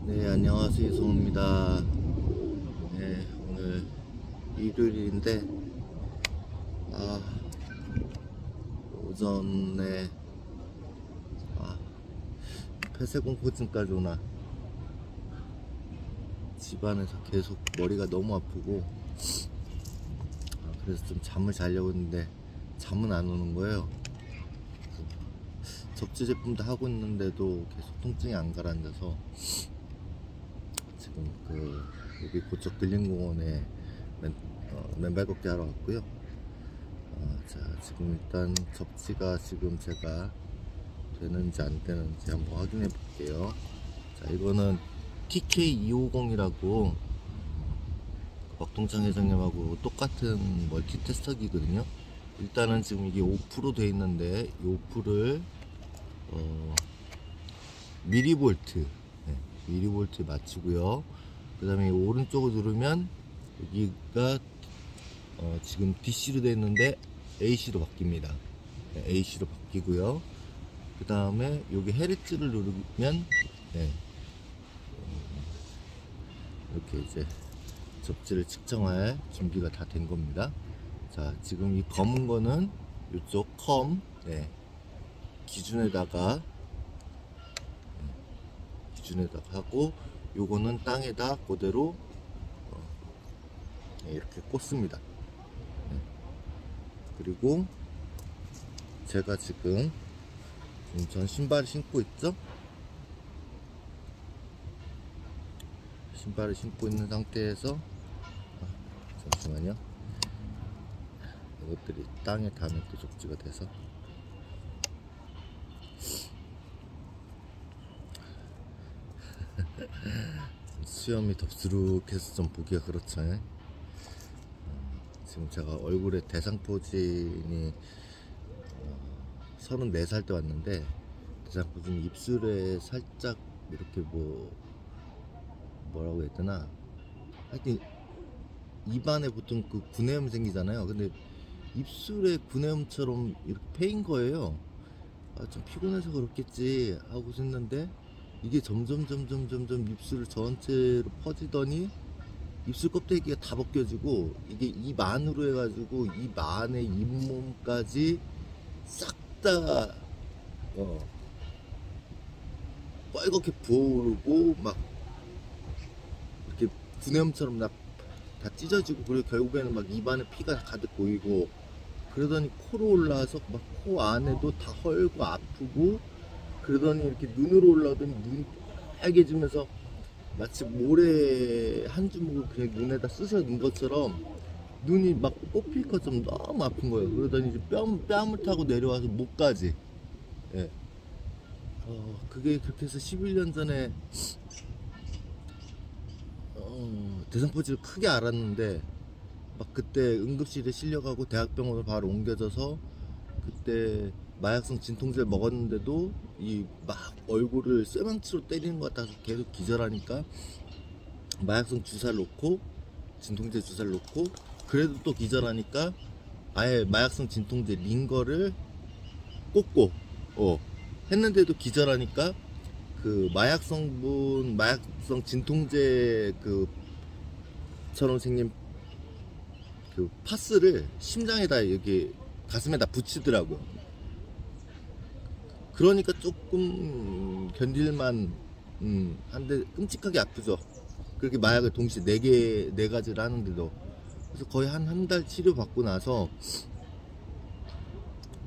네, 안녕하세요. 이성우입니다. 네, 오늘 일요일인데, 아, 오전에, 아, 폐쇄공포증까지 오나. 집안에서 계속 머리가 너무 아프고, 그래서 좀 잠을 자려고 했는데, 잠은 안 오는 거예요. 접지 제품도 하고 있는데도 계속 통증이 안 가라앉아서, 지금 여기 고척 근린공원에 맨발 걷기 하러 왔고요. 자, 지금 일단 접지가 지금 제가 되는지 안 되는지 한번 확인해 볼게요. 자, 이거는 TK250이라고 박동창 회장님하고 똑같은 멀티테스터기거든요. 일단은 지금 이게 5% 돼 있는데 이 5%를 미리볼트, 미리볼트 맞추고요. 그 다음에 오른쪽을 누르면 여기가 지금 DC로 되어 있는데 AC로 바뀝니다. AC로 바뀌고요. 그 다음에 여기 헤르츠를 누르면 이렇게 이제 접지를 측정할 준비가 다 된 겁니다. 자, 지금 이 검은 거는 이쪽 컴 기준에다가 하고, 요거는 땅에다 그대로 이렇게 꽂습니다. 그리고 제가 지금 전 신발을 신고 있죠. 신발을 신고 있는 상태에서 잠시만요. 이것들이 땅에 닿으면 또 접지가 돼서 수염이 덥수룩해서 좀 보기가 그렇죠. 지금 제가 얼굴에 대상포진이 34살 때 왔는데, 대상포진이 입술에 살짝 이렇게 뭐라고 해야 되나, 하여튼 입안에 보통 그 구내염 생기잖아요. 근데 입술에 구내염처럼 이렇게 패인 거예요. 좀 피곤해서 그렇겠지 하고 있었는데, 이게 점점 입술 전체로 퍼지더니 입술 껍데기가 다 벗겨지고, 이게 입 안으로 해가지고 입 안에 잇몸까지 싹 다 빨갛게 부어오르고 막 이렇게 구내염처럼 다 찢어지고, 그리고 결국에는 막 입안에 피가 가득 보이고, 그러더니 코로 올라와서 막 코 안에도 다 헐고 아프고, 그러더니 이렇게 눈으로 올라오더니 눈이 빨개지면서 마치 모래 한 주먹을 그냥 눈에다 쑤셔 넣은 것처럼 눈이 막 뽑힐 것처럼 너무 아픈 거예요. 그러더니 이제 뺨을 타고 내려와서 목까지. 그게 그렇게 해서 11년 전에 대상포진을 크게 알았는데, 막 그때 응급실에 실려가고 대학병원으로 바로 옮겨져서, 그때 마약성 진통제를 먹었는데도 이 막 얼굴을 쇠망치로 때리는 것 같아서 계속 기절하니까 마약성 주사를 놓고, 진통제 주사를 놓고, 그래도 또 기절하니까 아예 마약성 진통제 링거를 꽂고 했는데도 기절하니까, 그 마약성 진통제 그처럼 생긴 그 파스를 심장에다 여기 가슴에다 붙이더라고요. 그러니까 조금 견딜만 한데 끔찍하게 아프죠. 그렇게 마약을 동시에 네 가지를 하는데도. 그래서 거의 한 달 치료받고 나서,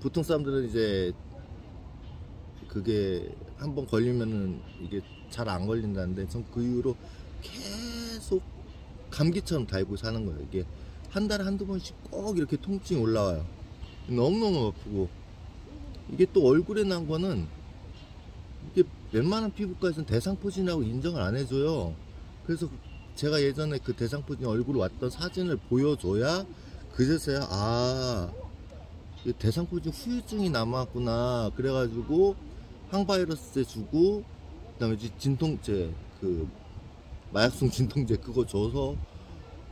보통 사람들은 이제 그게 한번 걸리면은 이게 잘 안 걸린다는데, 전 그 이후로 계속 감기처럼 달고 사는 거예요. 이게 한 달에 한두 번씩 꼭 이렇게 통증이 올라와요. 너무너무 아프고, 이게 또 얼굴에 난 거는 이게 웬만한 피부과에서는 대상포진이라고 인정을 안 해줘요. 그래서 제가 예전에 그 대상포진 얼굴 왔던 사진을 보여줘야 그제서야 대상포진 후유증이 남았구나, 그래가지고 항바이러스제 주고, 그 다음에 진통제, 그 마약성 진통제 그거 줘서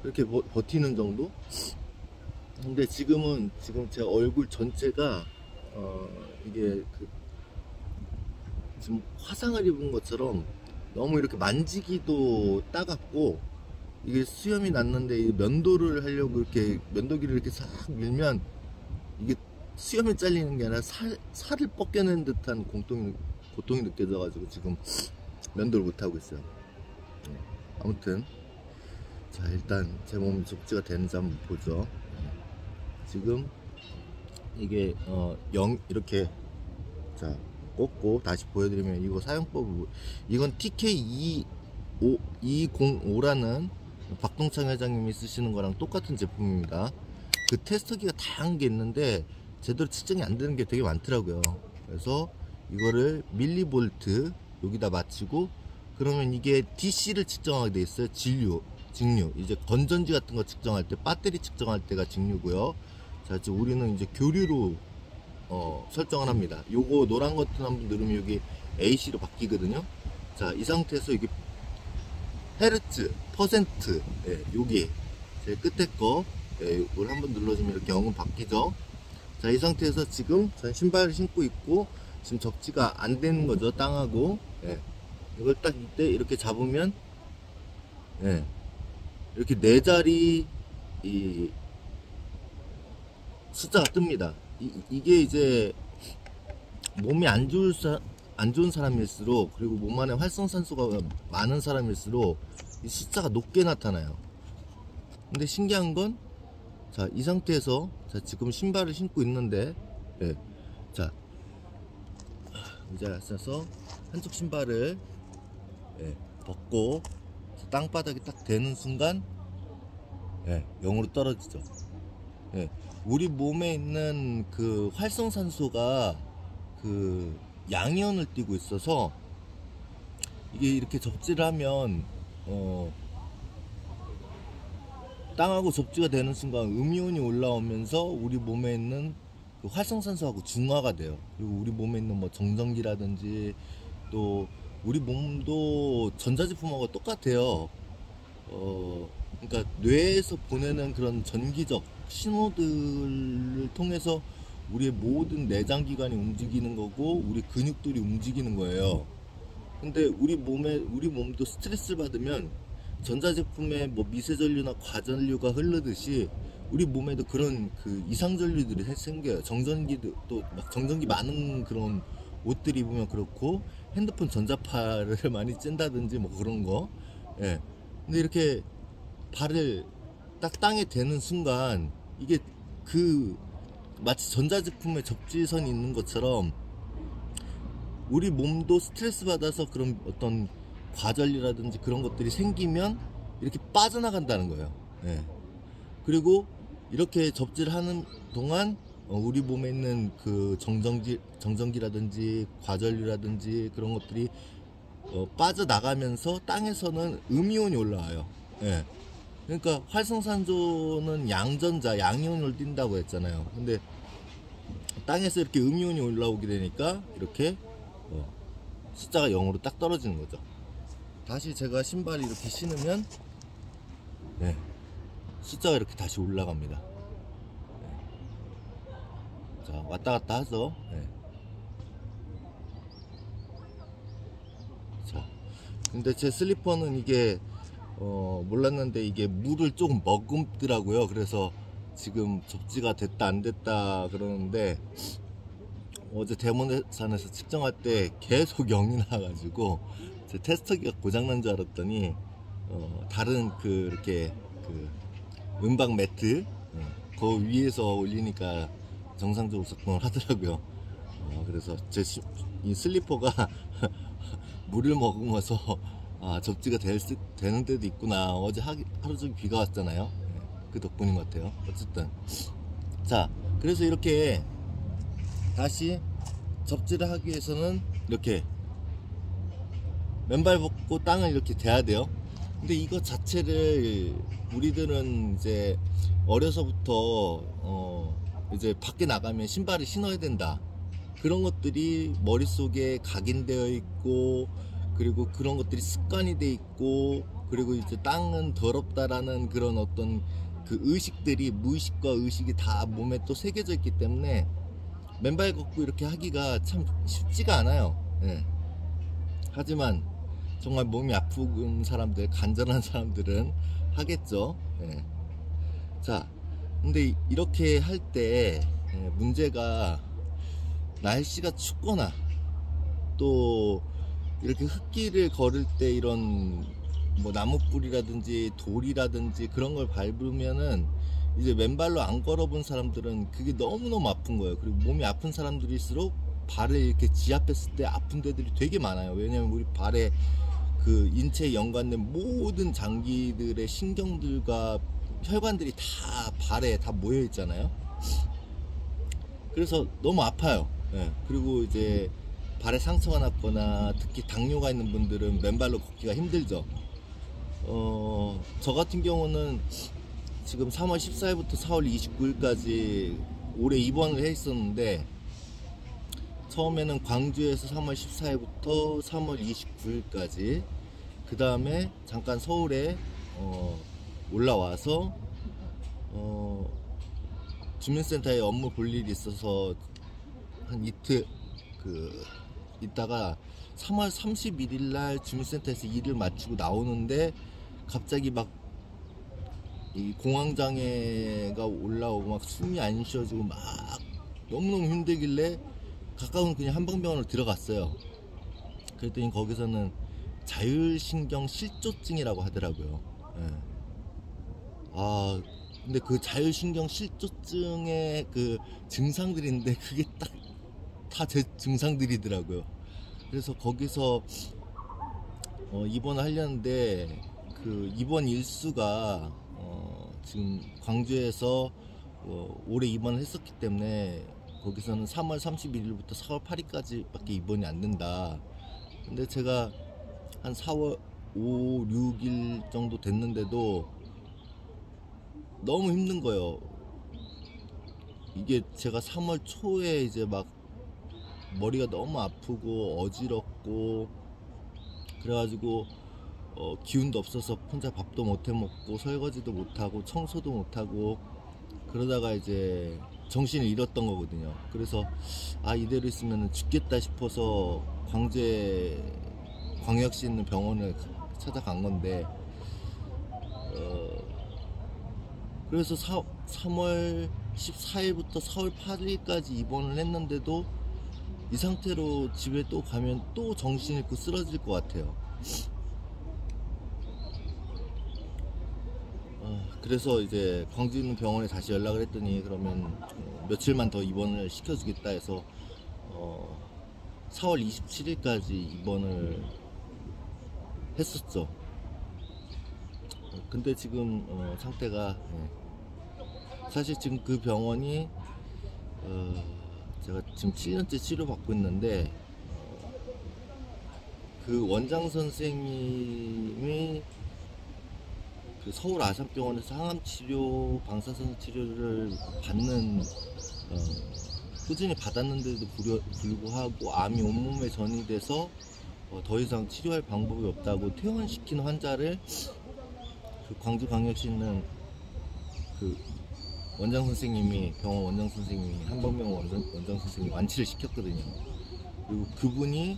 이렇게 버티는 정도? 근데 지금 제 얼굴 전체가 이게 지금 화상을 입은 것처럼 너무 이렇게 만지기도 따갑고, 이게 수염이 났는데 이 면도를 하려고 이렇게 면도기를 이렇게 싹 밀면 이게 수염이 잘리는 게 아니라 살을 뻗겨낸 듯한 고통이 느껴져가지고 지금 면도를 못하고 있어요. 아무튼 자, 일단 제 몸 접지가 되는지 한번 보죠. 지금 이게 이렇게 자 꽂고 다시 보여드리면, 이거 사용법을, 이건 TK205라는 박동창 회장님이 쓰시는 거랑 똑같은 제품입니다. 그 테스터기가 다양한 게 있는데 제대로 측정이 안 되는 게 되게 많더라고요. 그래서 이거를 밀리볼트 여기다 맞추고, 그러면 이게 DC를 측정하게 돼 있어요. 직류. 이제 건전지 같은 거 측정할 때, 배터리 측정할 때가 직류고요. 자, 이제 우리는 이제 교류로 설정을 합니다. 요거 노란 버튼 한번 누르면 여기 AC로 바뀌거든요. 자, 이 상태에서 이게 헤르츠, 퍼센트, 예, 여기 제 끝에 거, 예, 이걸 한번 눌러주면 이렇게 0은 바뀌죠. 자, 이 상태에서 지금 전 신발을 신고 있고 지금 접지가 안 되는 거죠, 땅하고. 예, 이걸 딱 이때 이렇게 잡으면, 예, 이렇게 네 자리 이 숫자가 뜹니다. 이게 이제 몸이 안 좋은 사람일수록, 그리고 몸 안에 활성산소가 많은 사람일수록 이 숫자가 높게 나타나요. 근데 신기한 건, 자, 이 상태에서, 자, 지금 신발을 신고 있는데, 예, 자, 의자를 써서 한쪽 신발을, 예, 벗고 땅바닥에 딱 대는 순간, 예, 0으로 떨어지죠. 예, 우리 몸에 있는 그 활성산소가 그 양이온을 띠고 있어서 이게 이렇게 접지를 하면 땅하고 접지가 되는 순간 음이온이 올라오면서 우리 몸에 있는 그 활성산소하고 중화가 돼요. 그리고 우리 몸에 있는 뭐 정전기라든지, 또 우리 몸도 전자제품하고 똑같아요. 그러니까 뇌에서 보내는 그런 전기적 신호들을 통해서 우리의 모든 내장기관이 움직이는 거고 우리 근육들이 움직이는 거예요. 근데 우리 몸도 스트레스를 받으면 전자제품에 뭐 미세전류나 과전류가 흐르듯이 우리 몸에도 그런 그 이상전류들이 생겨요. 정전기도 또 막 정전기 많은 그런 옷들 입으면 그렇고, 핸드폰 전자파를 많이 찐다든지 뭐 그런 거. 예. 근데 이렇게 발을 딱 땅에 대는 순간 이게 그 마치 전자제품에 접지선이 있는 것처럼 우리 몸도 스트레스 받아서 그런 어떤 과전이라든지 그런 것들이 생기면 이렇게 빠져나간다는 거예요. 예. 그리고 이렇게 접지를 하는 동안 우리 몸에 있는 그 정전기라든지 과전류라든지 그런 것들이 빠져나가면서 땅에서는 음이온이 올라와요. 예. 그러니까 활성산소는 양전자, 양이온을 띈다고 했잖아요. 근데 땅에서 이렇게 음이온이 올라오게 되니까 이렇게 숫자가 0으로 딱 떨어지는 거죠. 다시 제가 신발을 이렇게 신으면, 네, 숫자가 이렇게 다시 올라갑니다. 네. 자, 왔다 갔다 하죠. 네. 자, 근데 제 슬리퍼는 이게 몰랐는데 이게 물을 조금 머금더라고요. 그래서 지금 접지가 됐다 안 됐다 그러는데, 어제 대모산에서 측정할 때 계속 0이 나와가지고 제 테스터기가 고장난 줄 알았더니 다른 이렇게 은박 매트 그 위에서 올리니까 정상적으로 작동을 하더라고요. 그래서 이 슬리퍼가 물을 머금어서 접지가 되는 때도 있구나. 어제 하루 종일 비가 왔잖아요. 그 덕분인 것 같아요. 어쨌든, 자, 그래서 이렇게 다시 접지를 하기 위해서는 이렇게 맨발 벗고 땅을 이렇게 대야 돼요. 근데 이거 자체를 우리들은 이제 어려서부터 이제 밖에 나가면 신발을 신어야 된다, 그런 것들이 머릿속에 각인되어 있고, 그리고 그런 것들이 습관이 돼 있고, 그리고 이제 땅은 더럽다라는 그런 어떤 그 의식들이, 무의식과 의식이 다 몸에 또 새겨져 있기 때문에 맨발 걷고 이렇게 하기가 참 쉽지가 않아요. 예. 하지만 정말 몸이 아픈 사람들, 간절한 사람들은 하겠죠. 예. 자, 근데 이렇게 할 때 문제가 날씨가 춥거나 또 이렇게 흙길을 걸을 때 이런 뭐 나무뿌리라든지 돌이라든지 그런 걸 밟으면은 이제 맨발로 안 걸어본 사람들은 그게 너무너무 아픈 거예요. 그리고 몸이 아픈 사람들일수록 발을 이렇게 지압했을 때 아픈 데들이 되게 많아요. 왜냐면 우리 발에 그 인체에 연관된 모든 장기들의 신경들과 혈관들이 다 발에 다 모여 있잖아요. 그래서 너무 아파요. 예. 그리고 이제 발에 상처가 났거나 특히 당뇨가 있는 분들은 맨발로 걷기가 힘들죠. 저 같은 경우는 지금 3월 14일부터 4월 29일까지 올해 입원을 해 있었는데, 처음에는 광주에서 3월 14일부터 3월 29일까지, 그 다음에 잠깐 서울에 올라와서 주민센터에 업무 볼 일이 있어서 한 이틀 있다가 3월 31일 날 주민센터에서 일을 마치고 나오는데 갑자기 막 이 공황장애가 올라오고 막 숨이 안 쉬어지고 막 너무너무 힘들길래 가까운 그냥 한방병원을 들어갔어요. 그랬더니 거기서는 자율신경 실조증이라고 하더라고요. 예. 아, 근데 그 자율신경 실조증의 그 증상들인데 그게 딱 다 제 증상들이더라고요. 그래서 거기서 입원을 하려는데 그 입원 일수가 지금 광주에서 올해 입원을 했었기 때문에 거기서는 3월 31일부터 4월 8일까지 밖에 입원이 안 된다. 근데 제가 한 4월 5, 6일 정도 됐는데도 너무 힘든 거예요. 이게 제가 3월 초에 이제 막 머리가 너무 아프고 어지럽고 그래가지고 기운도 없어서 혼자 밥도 못 해먹고 설거지도 못하고 청소도 못하고 그러다가 이제 정신을 잃었던 거거든요. 그래서 이대로 있으면 죽겠다 싶어서 광주에 광역시 있는 병원을 찾아간 건데, 그래서 3월 14일부터 4월 8일까지 입원을 했는데도 이 상태로 집에 또 가면 또 정신 잃고 쓰러질 것 같아요. 그래서 이제 광주 있는 병원에 다시 연락을 했더니 그러면 며칠만 더 입원을 시켜주겠다 해서 4월 27일까지 입원을 했었죠. 근데 지금 상태가 사실 지금 그 병원이 제가 지금 7년째 치료받고 있는데 그 원장 선생님이 그 서울 아산병원에서 항암치료, 방사선 치료를 받는 꾸준히 받았는데도 불구하고 암이 온몸에 전이돼서 더 이상 치료할 방법이 없다고 퇴원시킨 환자를 그 광주광역시 있는 그 원장 선생님이, 병원 원장 선생님이, 한방병원 원장 선생님이 완치를 시켰거든요. 그리고 그분이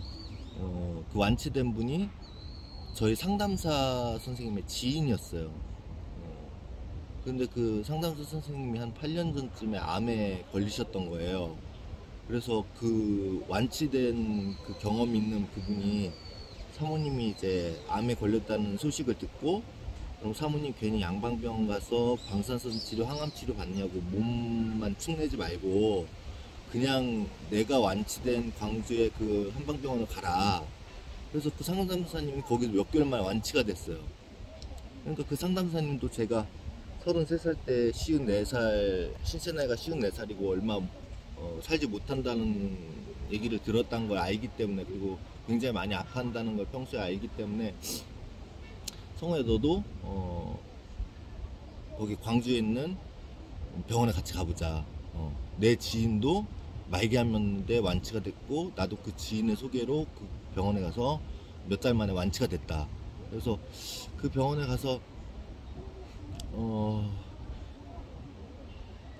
그 완치된 분이 저희 상담사 선생님의 지인이었어요. 근데 그 상담사 선생님이 한 8년 전쯤에 암에 걸리셨던 거예요. 그래서 그 완치된 그 경험 있는 그분이, 사모님이 이제 암에 걸렸다는 소식을 듣고, 그럼 사모님 괜히 양방병원 가서 방사선 치료, 항암 치료 받냐고 몸만 축내지 말고 그냥 내가 완치된 광주의 그 한방병원을 가라. 그래서 그 상담사님이 거기서 몇 개월 만에 완치가 됐어요. 그러니까 그 상담사님도 제가 33살 때 54살, 신체 나이가 54살이고 얼마 살지 못한다는 얘기를 들었다는 걸 알기 때문에, 그리고 굉장히 많이 아파한다는 걸 평소에 알기 때문에, 성우야 너도 거기 광주에 있는 병원에 같이 가보자. 내 지인도 말기암이었는데 완치가 됐고 나도 그 지인의 소개로 그 병원에 가서 몇 달 만에 완치가 됐다. 그래서 그 병원에 가서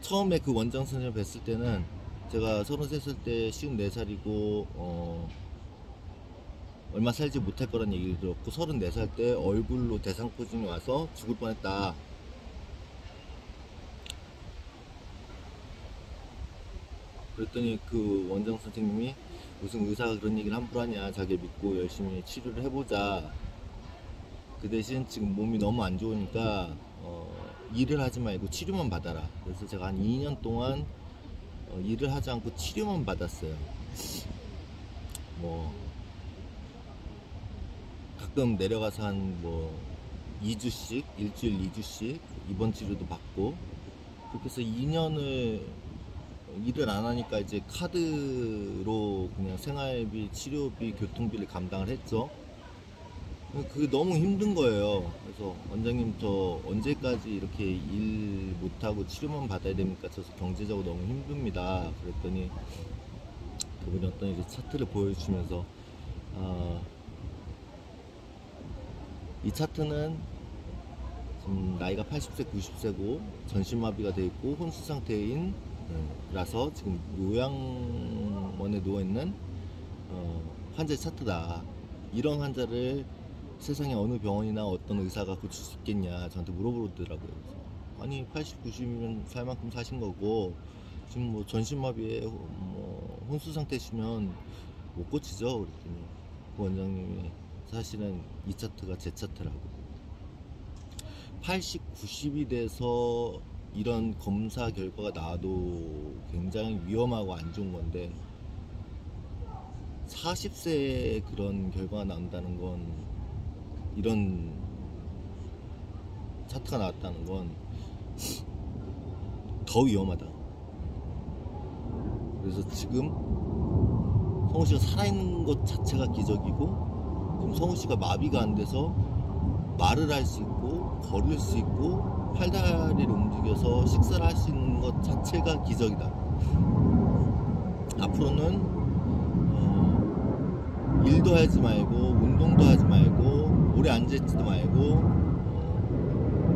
처음에 그 원장 선생님을 뵀을 때는 제가 33살 때 54살이고 얼마 살지 못할 거란 얘기를 들었고 34살 때 얼굴로 대상포진이 와서 죽을 뻔했다. 그랬더니 그 원장 선생님이 무슨 의사가 그런 얘기를 함부로 하냐, 자기 믿고 열심히 치료를 해보자. 그 대신 지금 몸이 너무 안 좋으니까 일을 하지 말고 치료만 받아라. 그래서 제가 한 2년 동안 일을 하지 않고 치료만 받았어요. 뭐 가끔 내려가서 한 뭐 2주씩, 일주일 2주씩 입원 치료도 받고, 그렇게 해서 2년을 일을 안 하니까 이제 카드로 그냥 생활비, 치료비, 교통비를 감당을 했죠. 그게 너무 힘든 거예요. 그래서 원장님, 저 언제까지 이렇게 일 못하고 치료만 받아야 됩니까? 저 경제적으로 너무 힘듭니다. 그랬더니 그분이 어떤 이제 차트를 보여주시면서 이 차트는 지금 나이가 80세, 90세고 전신마비가 돼 있고 혼수 상태인 라서 지금 요양원에 누워있는 환자의 차트다. 이런 환자를 세상에 어느 병원이나 어떤 의사가 고칠 수 있겠냐 저한테 물어보더라고요. 아니 80, 90이면 살 만큼 사신 거고 지금 뭐 전신마비에 뭐 혼수 상태시면 못 고치죠. 그랬더니 그 원장님이 사실은 이 차트가 제 차트라고, 80, 90이 돼서 이런 검사 결과가 나와도 굉장히 위험하고 안 좋은 건데 40세에 그런 결과가 나온다는 건, 이런 차트가 나왔다는 건 더 위험하다. 그래서 지금 성우씨가 살아있는 것 자체가 기적이고, 지금 성우씨가 마비가 안 돼서 말을 할 수 있고 걸을 수 있고 팔다리를 움직여서 식사를 할 수 있는 것 자체가 기적이다. 앞으로는 일도 하지 말고 운동도 하지 말고 오래 앉아있지도 말고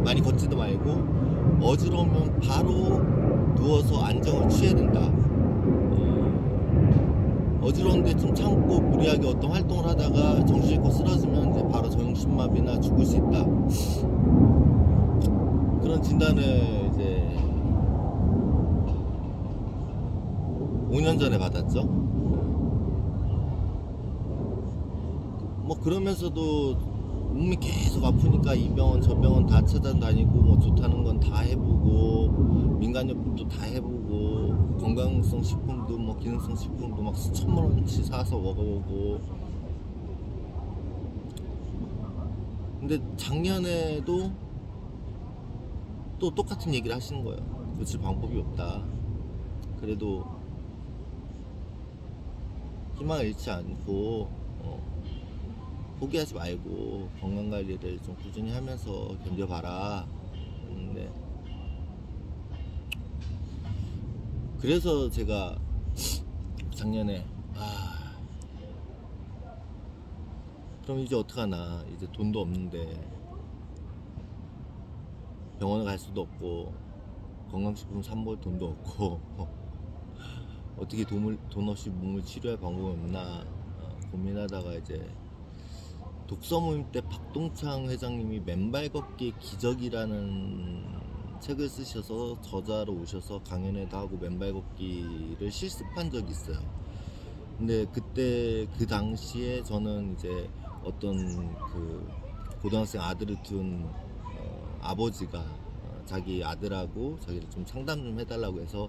많이 걷지도 말고 어지러우면 바로 누워서 안정을 취해야 된다. 어지러운데 좀 참고 무리하게 어떤 활동을 하다가 정신 잃고 쓰러지면 이제 바로 정신마비나 죽을 수 있다. 그런 진단을 이제 5년 전에 받았죠. 뭐 그러면서도 몸이 계속 아프니까 이 병원 저 병원 다 찾아다니고 뭐 좋다는 건 다 해보고 민간요법도 다 해보고 건강성 식품도 뭐 기능성 식품도 막 수천만 원치 사서 먹어보고. 근데 작년에도 또 똑같은 얘기를 하시는 거예요. 고칠 방법이 없다. 그래도 희망을 잃지 않고 포기하지 말고 건강관리를 좀 꾸준히 하면서 견뎌봐라. 근데 그래서 제가 작년에 그럼 이제 어떡하나, 이제 돈도 없는데 병원에 갈 수도 없고 건강식품 사 먹을 돈도 없고 어떻게 돈 없이 몸을 치료할 방법이 없나 고민하다가 이제 독서 모임 때 박동창 회장님이 맨발 걷기의 기적이라는 책을 쓰셔서 저자로 오셔서 강연회도 하고 맨발 걷기를 실습한 적이 있어요. 근데 그때 그 당시에 저는 이제 어떤 그 고등학생 아들을 둔 아버지가 자기 아들하고 자기를 좀 상담 좀 해달라고 해서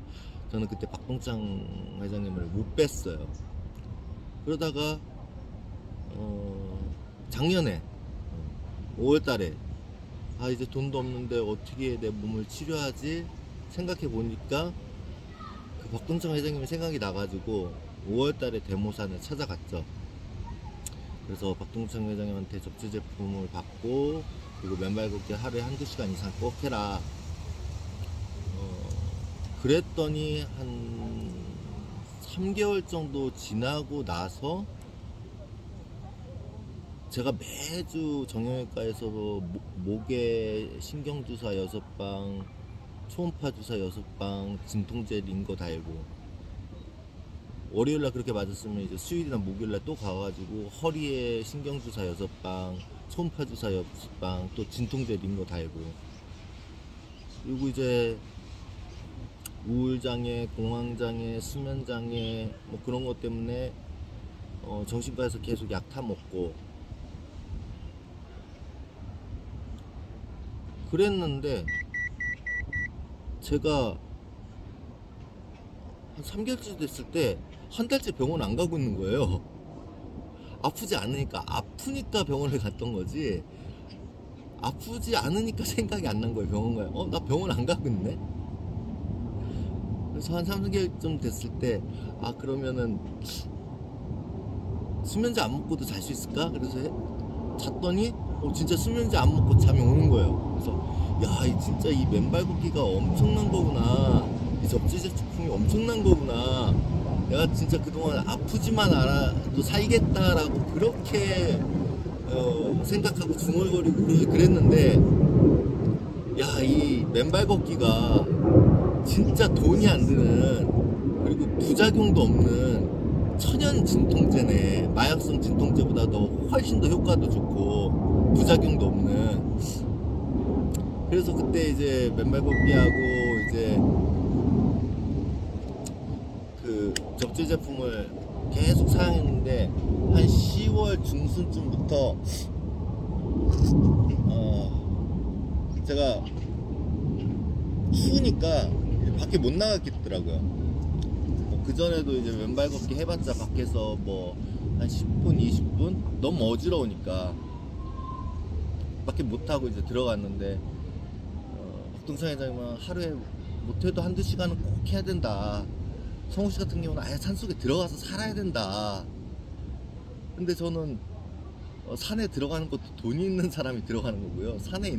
저는 그때 박동창 회장님을 못 뵀어요. 그러다가 작년에 5월달에 이제 돈도 없는데 어떻게 내 몸을 치료하지 생각해 보니까 그 박동창 회장님이 생각이 나가지고 5월달에 데모산을 찾아갔죠. 그래서 박동창 회장님한테 접수 제품을 받고, 그리고 맨발 걷기 하루에 한두 시간 이상 꼭 해라. 그랬더니 한 3개월 정도 지나고 나서 제가 매주 정형외과에서 목에 신경주사 6방, 초음파 주사 6방, 진통제 링거 달고 월요일날 그렇게 맞았으면 이제 수요일이나 목요일날 또 가가지고 허리에 신경주사 6방, 초음파주사 6방, 또 진통제 링거 달고. 그리고 이제 우울장애, 공황장애, 수면장애 뭐 그런 것 때문에 정신과에서 계속 약 타먹고 그랬는데, 제가 한 3개월째 됐을 때 한 달째 병원 안 가고 있는 거예요. 아프지 않으니까, 아프니까 병원을 갔던 거지, 아프지 않으니까 생각이 안 난 거예요. 병원 가요. 나 병원 안 가고 있네. 그래서 한 3개월쯤 됐을 때, 그러면은 수면제 안 먹고도 잘 수 있을까? 그래서 잤더니 진짜 수면제 안 먹고 잠이 오는 거예요. 그래서 야, 진짜 이 맨발 걷기가 엄청난 거구나, 이 접지 제품이 엄청난 거구나, 내가 진짜 그동안 아프지만 않아도 살겠다라고 그렇게 생각하고 중얼거리고 그랬는데, 야, 이 맨발 걷기가 진짜 돈이 안 드는, 그리고 부작용도 없는 천연 진통제네. 마약성 진통제보다도 훨씬 더 효과도 좋고 부작용도 없는. 그래서 그때 이제 맨발 걷기하고 이제 그 접지 제품을 계속 사용했는데, 한 10월 중순쯤부터 제가 추우니까 밖에 못 나가겠더라고요. 그전에도 이제 맨발 걷기 해봤자 밖에서 뭐 한 10분 20분 너무 어지러우니까 밖에 못하고 이제 들어갔는데, 박동창 회장님은 하루에 못해도 한두 시간은 꼭 해야 된다, 성우씨 같은 경우는 아예 산속에 들어가서 살아야 된다. 근데 저는 산에 들어가는 것도 돈이 있는 사람이 들어가는 거고요, 산에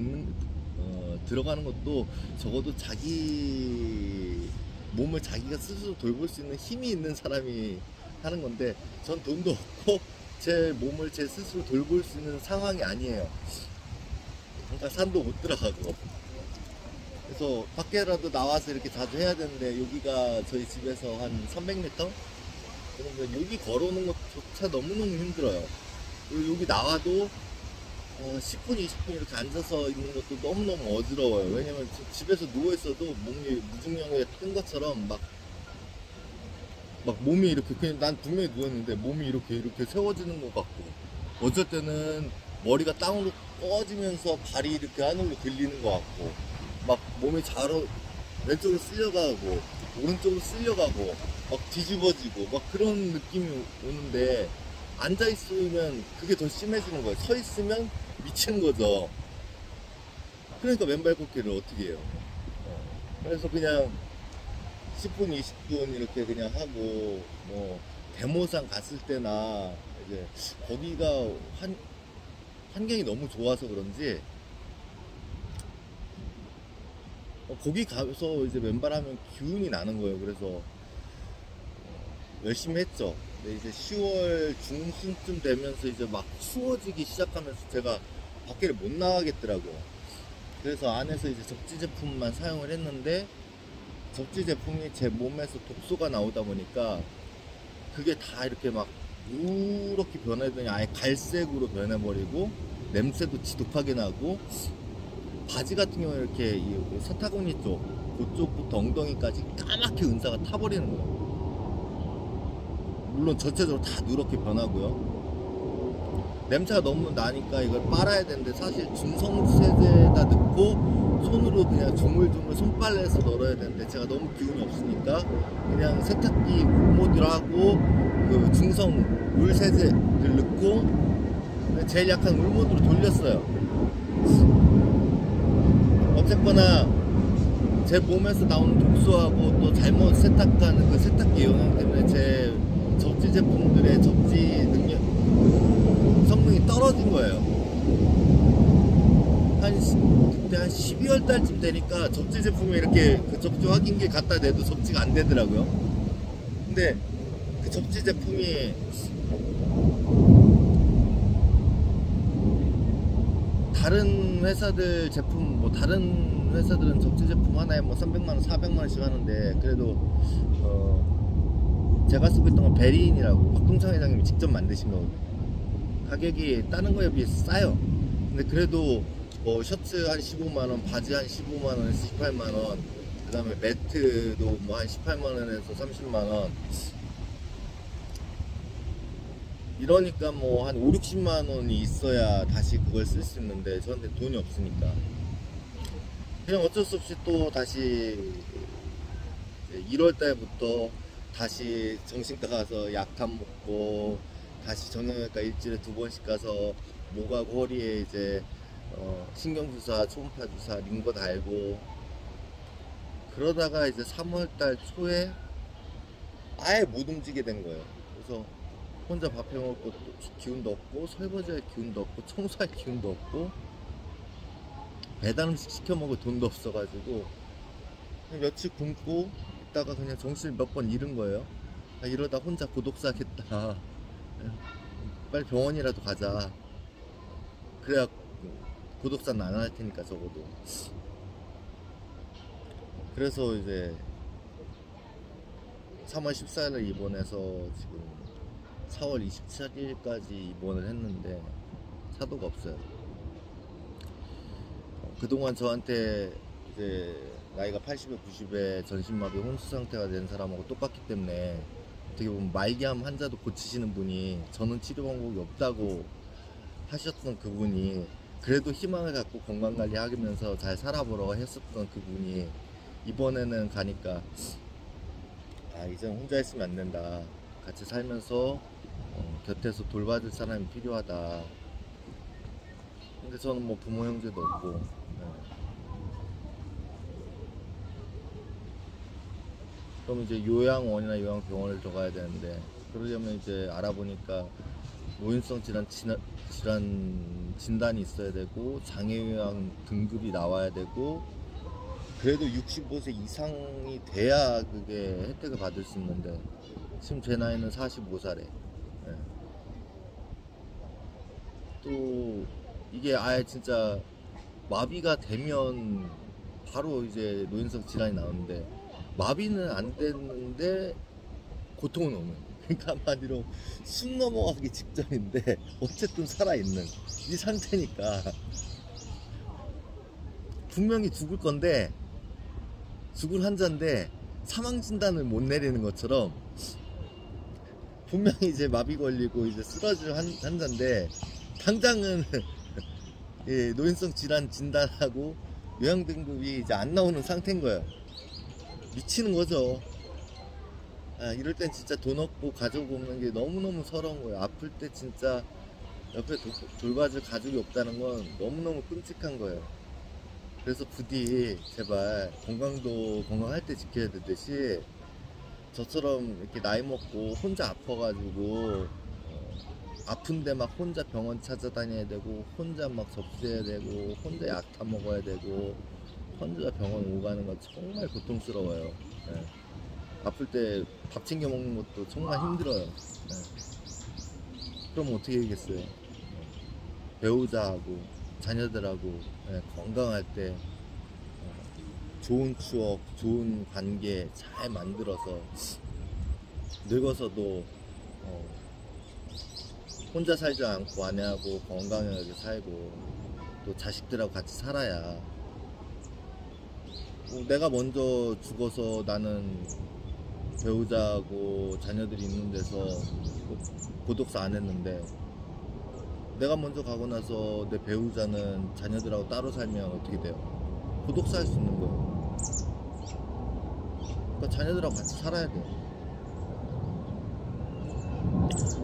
들어가는 것도 적어도 자기 몸을 자기가 스스로 돌볼 수 있는 힘이 있는 사람이 하는 건데, 전 돈도 없고 제 몸을 제 스스로 돌볼 수 있는 상황이 아니에요. 그러니까 산도 못 들어가고, 그래서 밖에라도 나와서 이렇게 자주 해야 되는데, 여기가 저희 집에서 한 300m? 그러면 여기 걸어오는 것조차 너무너무 힘들어요. 그리고 여기 나와도 10분 20분 이렇게 앉아서 있는 것도 너무너무 어지러워요. 왜냐면 집에서 누워있어도 몸이 무중력에 뜬 것처럼 막 몸이 이렇게, 그냥 난 분명히 누웠는데 몸이 이렇게 세워지는 것 같고, 어쩔 때는 머리가 땅으로 꺼지면서 발이 이렇게 하늘로 들리는 것 같고, 막 몸이 왼쪽으로 쓸려가고 오른쪽으로 쓸려가고 막 뒤집어지고 막 그런 느낌이 오는데, 앉아있으면 그게 더 심해지는 거예요. 서있으면 미치는 거죠. 그러니까 맨발 걷기를 어떻게 해요. 그래서 그냥 10분 20분 이렇게 그냥 하고, 뭐 대모산 갔을 때나 이제 거기가 환경이 너무 좋아서 그런지 거기 가서 이제 맨발하면 기운이 나는 거예요. 그래서 열심히 했죠. 근데 이제 10월 중순쯤 되면서 이제 막 추워지기 시작하면서 제가 밖에를 못 나가겠더라고요. 그래서 안에서 이제 접지 제품만 사용을 했는데, 접지 제품이 제 몸에서 독소가 나오다 보니까 그게 다 이렇게 막 누렇게 변하더니 아예 갈색으로 변해버리고, 냄새도 지독하게 나고, 바지 같은 경우에 이렇게 이 사타구니 쪽, 그쪽부터 엉덩이까지 까맣게 은사가 타버리는 거예요. 물론 전체적으로 다 누렇게 변하고요. 냄새가 너무 나니까 이걸 빨아야 되는데, 사실 중성세제에다 넣고 손으로 그냥 조물조물 손빨래해서 널어야 되는데, 제가 너무 기운이 없으니까 그냥 세탁기 고모드하고 그 중성 물세제를 넣고 제일 약한 울모드로 돌렸어요. 어쨌거나 제 몸에서 나오는 독소하고 또 잘못 세탁하는 그 세탁기 영향 때문에 제 접지 제품들의 접지 능력, 성능이 떨어진 거예요. 그때 한 12월 달쯤 되니까 접지 제품에 이렇게 그 접지 확인기 갖다 대도 접지가 안 되더라고요. 근데 그 접지 제품이 다른 회사들 제품, 뭐 다른 회사들은 접지 제품 하나에 뭐 300만원 400만원씩 하는데, 그래도 제가 쓰고 있던 건 베리인이라고 박동창 회장님이 직접 만드신 거거든요. 가격이 다른 거에 비해서 싸요. 근데 그래도 뭐 셔츠 한 15만원, 바지 한 15만원에서 18만원, 그 다음에 매트도 뭐 한 18만원에서 30만원, 이러니까 뭐 한 5, 60만원이 있어야 다시 그걸 쓸 수 있는데 저한테 돈이 없으니까 그냥 어쩔 수 없이 또 다시 1월 달부터 다시 정신과 가서 약탄 먹고 다시 정형외과 일주일에 2번씩 가서 목하고 허리에 이제 신경주사, 초음파 주사, 링거 달고 그러다가 이제 3월달 초에 아예 못 움직이게 된 거예요. 그래서 혼자 밥 해먹을 것도 기운도 없고 설거지할 기운도 없고 청소할 기운도 없고 배달 음식 시켜 먹을 돈도 없어가지고 그냥 며칠 굶고 있다가 그냥 정신을 몇 번 잃은 거예요. 이러다 혼자 고독사하겠다. 빨리 병원이라도 가자. 그래야 고독사는 안 할 테니까 적어도. 그래서 이제 3월 14일에 입원해서 지금 4월 27일까지 입원을 했는데 사도가 없어요. 그동안 저한테 이제 나이가 80에 90에 전신마비 혼수 상태가 된 사람하고 똑같기 때문에 어떻게 보면 말기암 환자도 고치시는 분이 저는 치료 방법이 없다고 하셨던 그분이 그래도 희망을 갖고 건강관리 하면서 잘 살아보라고 했었던 그분이 이번에는 가니까 아 이제는 혼자 있으면 안 된다. 같이 살면서 곁에서 돌봐줄 사람이 필요하다. 근데 저는 뭐 부모 형제도 없고 그럼 이제 요양원이나 요양병원을 더 가야 되는데 그러려면 이제 알아보니까 노인성 질환 진단이 있어야 되고 장애요양 등급이 나와야 되고 그래도 65세 이상이 돼야 그게 혜택을 받을 수 있는데 지금 제 나이는 45살에 또 이게 아예 진짜 마비가 되면 바로 이제 노인성 질환이 나오는데 마비는 안 됐는데 고통은 오는 그러니까 한마디로 숨 넘어가기 직전인데 어쨌든 살아있는 이 상태니까 분명히 죽을 건데 죽을 환자인데 사망 진단을 못 내리는 것처럼 분명히 이제 마비 걸리고 이제 쓰러질 환자인데 당장은 예, 노인성 질환 진단하고 요양 등급이 이제 안 나오는 상태인 거예요. 미치는 거죠. 아, 이럴 땐 진짜 돈 없고 가족 없는 게 너무너무 서러운 거예요. 아플 때 진짜 옆에 돌봐줄 가족이 없다는 건 너무너무 끔찍한 거예요. 그래서 부디 제발 건강도 건강할 때 지켜야 되듯이 저처럼 이렇게 나이 먹고 혼자 아파가지고 아픈데 막 혼자 병원 찾아다녀야 되고 혼자 막 접수해야 되고 혼자 약 타 먹어야 되고 혼자 병원 오가는 건 정말 고통스러워요. 네. 아플 때 밥 챙겨 먹는 것도 정말 힘들어요. 네. 그럼 어떻게 되겠어요? 배우자하고 자녀들하고 네, 건강할 때 좋은 추억, 좋은 관계 잘 만들어서 늙어서도 혼자 살지 않고 아내하고 건강하게 살고 또 자식들하고 같이 살아야 내가 먼저 죽어서 나는 배우자하고 자녀들이 있는 데서 고독사 안 했는데 내가 먼저 가고 나서 내 배우자는 자녀들하고 따로 살면 어떻게 돼요? 고독사 할 수 있는 거예요. 그러니까 자녀들하고 같이 살아야 돼요.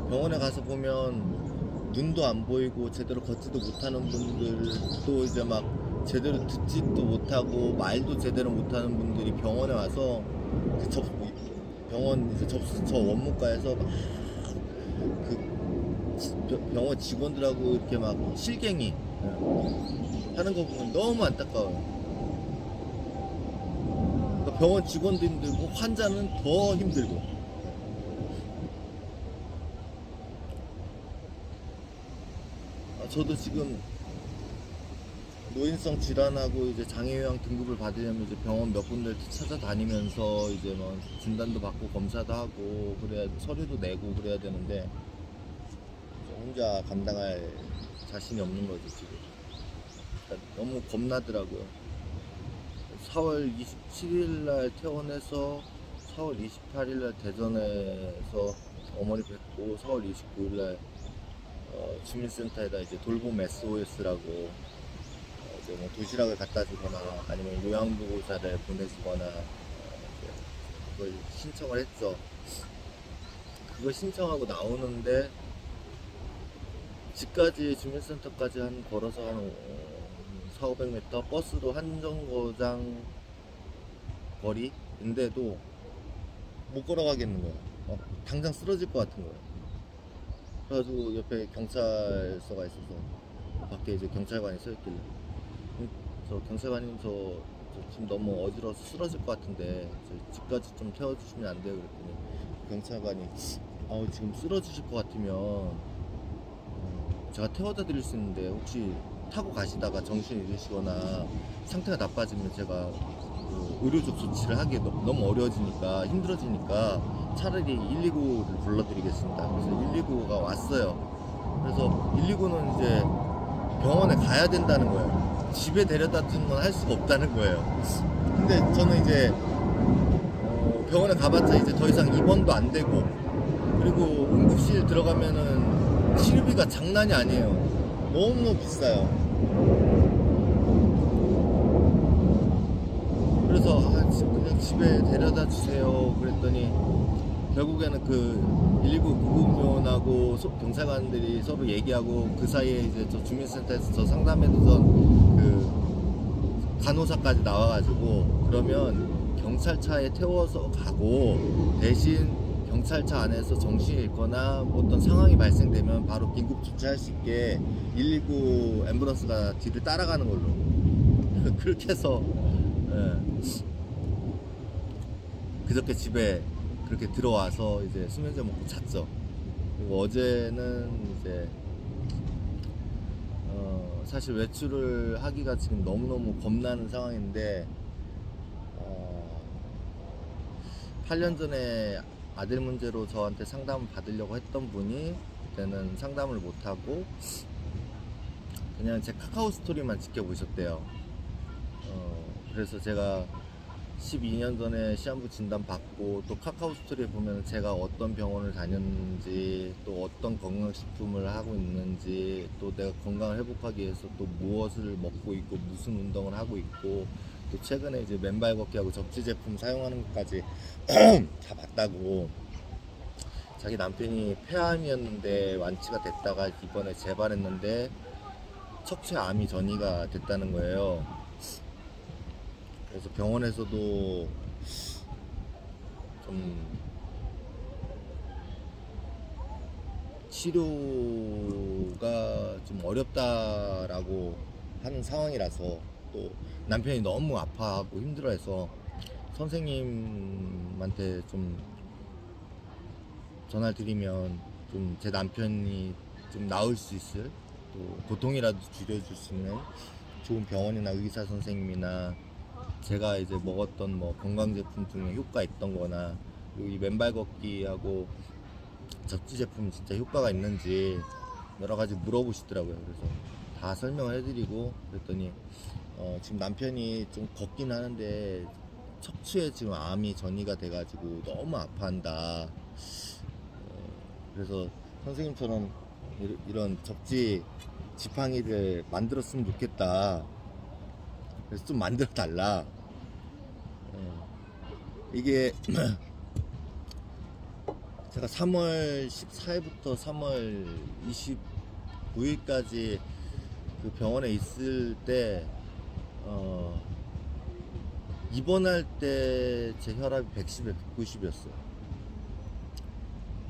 병원에 가서 보면 눈도 안 보이고 제대로 걷지도 못하는 분들도 이제 막 제대로 듣지도 못하고 말도 제대로 못하는 분들이 병원에 와서 병원 이제 접수처 원무과에서 막 그 병원 직원들하고 이렇게 막 실갱이 하는 거 보면 너무 안타까워요. 그러니까 병원 직원도 힘들고 환자는 더 힘들고. 저도 지금 노인성 질환하고 이제 장애요양 등급을 받으려면 이제 병원 몇 군데 찾아다니면서 이제 뭐 진단도 받고 검사도 하고 그래야 서류도 내고 그래야 되는데 혼자 감당할 자신이 없는 거죠 지금. 그러니까 너무 겁나더라고요. 4월 27일 날 퇴원해서 4월 28일 날 대전에서 어머니 뵙고 4월 29일 날 주민센터에다 이제 돌봄 SOS라고 이제 뭐 도시락을 갖다 주거나 아니면 요양보호사를 보내주거나 그걸 신청을 했죠. 그걸 신청하고 나오는데 집까지 주민센터까지 한 걸어서 한 400~500m 버스로 한 정거장 거리인데도 못 걸어가겠는 거야. 당장 쓰러질 것 같은 거야. 그래가지고 옆에 경찰서가 있어서 밖에 이제 경찰관이 서 있길래 저 경찰관님 저 지금 너무 어지러워서 쓰러질 것 같은데 저 집까지 좀 태워주시면 안 돼요? 그랬더니 경찰관이 지금 쓰러지실 것 같으면 제가 태워다 드릴 수 있는데 혹시 타고 가시다가 정신 잃으시거나 상태가 나빠지면 제가 의료적 조치를 하기에 너무 어려워지니까 힘들어지니까 차라리 119를 불러드리겠습니다. 그래서 119가 왔어요. 그래서 119는 이제 병원에 가야 된다는 거예요. 집에 데려다 주는 건 할 수가 없다는 거예요. 근데 저는 이제 병원에 가봤자 이제 더 이상 입원도 안 되고 그리고 응급실 들어가면은 치료비가 장난이 아니에요. 너무너무 비싸요. 그래서 그냥 집에 데려다 주세요 그랬더니 결국에는 그 119 구급요원하고 경찰관들이 서로 얘기하고 그 사이에 이제 저 주민센터에서 저 상담해주던 그 간호사까지 나와가지고 그러면 경찰차에 태워서 가고 대신 경찰차 안에서 정신이 잃거나 뭐 어떤 상황이 발생되면 바로 긴급 조치할 수 있게 119 앰뷸런스가 뒤를 따라가는 걸로 그렇게 해서 그저께 집에 그렇게 들어와서 이제 수면제 먹고 잤죠. 그리고 어제는 이제 사실 외출을 하기가 지금 너무너무 겁나는 상황인데 8년 전에 아들 문제로 저한테 상담을 받으려고 했던 분이 그때는 상담을 못하고 그냥 제 카카오 스토리만 지켜보셨대요. 그래서 제가 12년 전에 시한부 진단 받고 또 카카오 스토리에 보면 제가 어떤 병원을 다녔는지 또 어떤 건강식품을 하고 있는지 또 내가 건강을 회복하기 위해서 또 무엇을 먹고 있고 무슨 운동을 하고 있고 또 최근에 이제 맨발 걷기하고 접지 제품 사용하는 것까지 다 봤다고. 자기 남편이 폐암이었는데 완치가 됐다가 이번에 재발했는데 척추에 암이 전이가 됐다는 거예요. 그래서 병원에서도 좀 치료가 좀 어렵다라고 하는 상황이라서 또 남편이 너무 아파하고 힘들어해서 선생님한테 좀 전화를 드리면 좀 제 남편이 좀 나을 수 있을 또 고통이라도 줄여줄 수 있는 좋은 병원이나 의사 선생님이나 제가 이제 먹었던 뭐 건강제품 중에 효과 있던 거나 그리고 이 맨발 걷기하고 접지 제품 진짜 효과가 있는지 여러 가지 물어보시더라고요. 그래서 다 설명을 해드리고 그랬더니 지금 남편이 좀 걷긴 하는데 척추에 지금 암이 전이가 돼가지고 너무 아파한다. 그래서 선생님처럼 이런 접지 지팡이를 만들었으면 좋겠다. 그래서 좀 만들어 달라. 이게 제가 3월 14일부터 3월 29일까지 그 병원에 있을 때 입원할 때 제 혈압이 110에 190이었어요.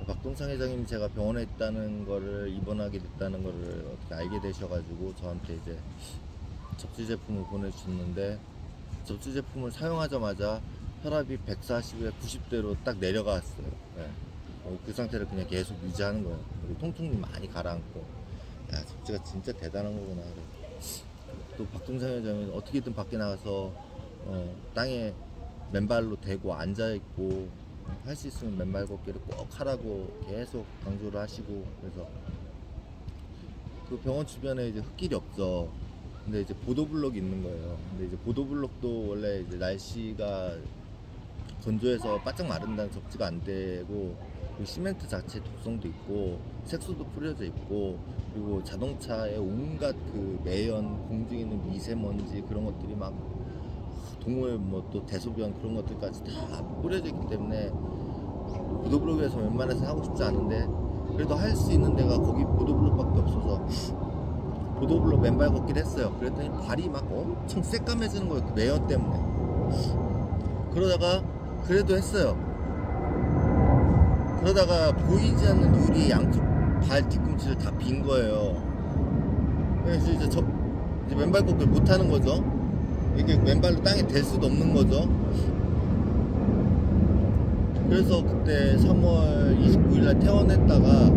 박동상 회장님이 제가 병원에 있다는 거를 입원하게 됐다는 거를 어떻게 알게 되셔가지고 저한테 이제 접지 제품을 보내주셨는데 접지 제품을 사용하자마자 혈압이 140에 90대로 딱 내려갔어요. 네. 그 상태를 그냥 계속 유지하는 거예요. 그리고 통증이 많이 가라앉고 야 접지가 진짜 대단한 거구나. 또 박동상 회장은 어떻게든 밖에 나가서 땅에 맨발로 대고 앉아있고 할 수 있으면 맨발 걷기를 꼭 하라고 계속 강조를 하시고, 그래서 그 병원 주변에 이제 흙길이 없죠. 근데 이제 보도블록이 있는 거예요. 근데 이제 보도블록도 원래 이제 날씨가 건조해서 바짝 마른다는 접지가 안 되고, 그 시멘트 자체 독성도 있고 색소도 뿌려져 있고, 그리고 자동차에 온갖 그 매연, 공중에 있는 미세먼지 그런 것들이 막 동물 뭐 또 대소변 그런 것들까지 다 뿌려져 있기 때문에 보도블록에서 웬만해서 하고 싶지 않은데, 그래도 할 수 있는 데가 거기 보도블록밖에 없어서 보도블록 맨발 걷기를 했어요. 그랬더니 발이 막 엄청 새까매지는 거예요, 그 매연 때문에. 그러다가 그래도 했어요. 그러다가 보이지 않는 유리 양쪽 발 뒤꿈치를 다 빈 거예요. 그래서 이제 맨발 걷기를 못 하는 거죠. 이게 맨발로 땅에 댈 수도 없는 거죠. 그래서 그때 3월 29일날 퇴원했다가,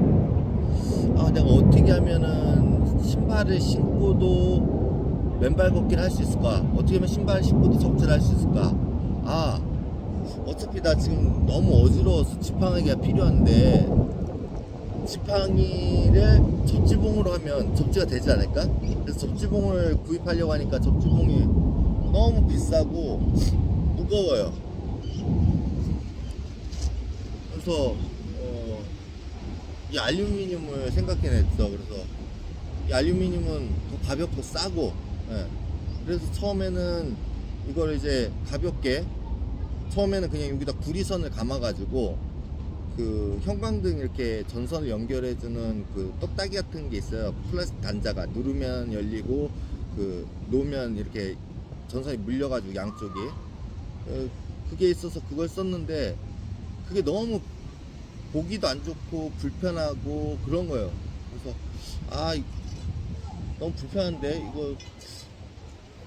내가 어떻게 하면은 신발을 신고도 맨발 걷기를 할 수 있을까? 어떻게 하면 신발을 신고도 적재를 할 수 있을까? 어차피 나 지금 너무 어지러워서 지팡이가 필요한데, 지팡이를 접지봉으로 하면 접지가 되지 않을까? 그래서 접지봉을 구입하려고 하니까 접지봉이 너무 비싸고 무거워요. 그래서 이 알루미늄을 생각해냈어. 그래서 이 알루미늄은 더 가볍고 싸고, 그래서 처음에는 이걸 이제 가볍게, 처음에는 그냥 여기다 구리선을 감아가지고 그 형광등 이렇게 전선을 연결해주는 그 똑딱이 같은 게 있어요. 플라스틱 단자가 누르면 열리고 그 놓으면 이렇게 전선이 물려가지고 양쪽이, 그게 있어서 그걸 썼는데 그게 너무 보기도 안 좋고 불편하고 그런 거예요. 그래서 너무 불편한데, 이거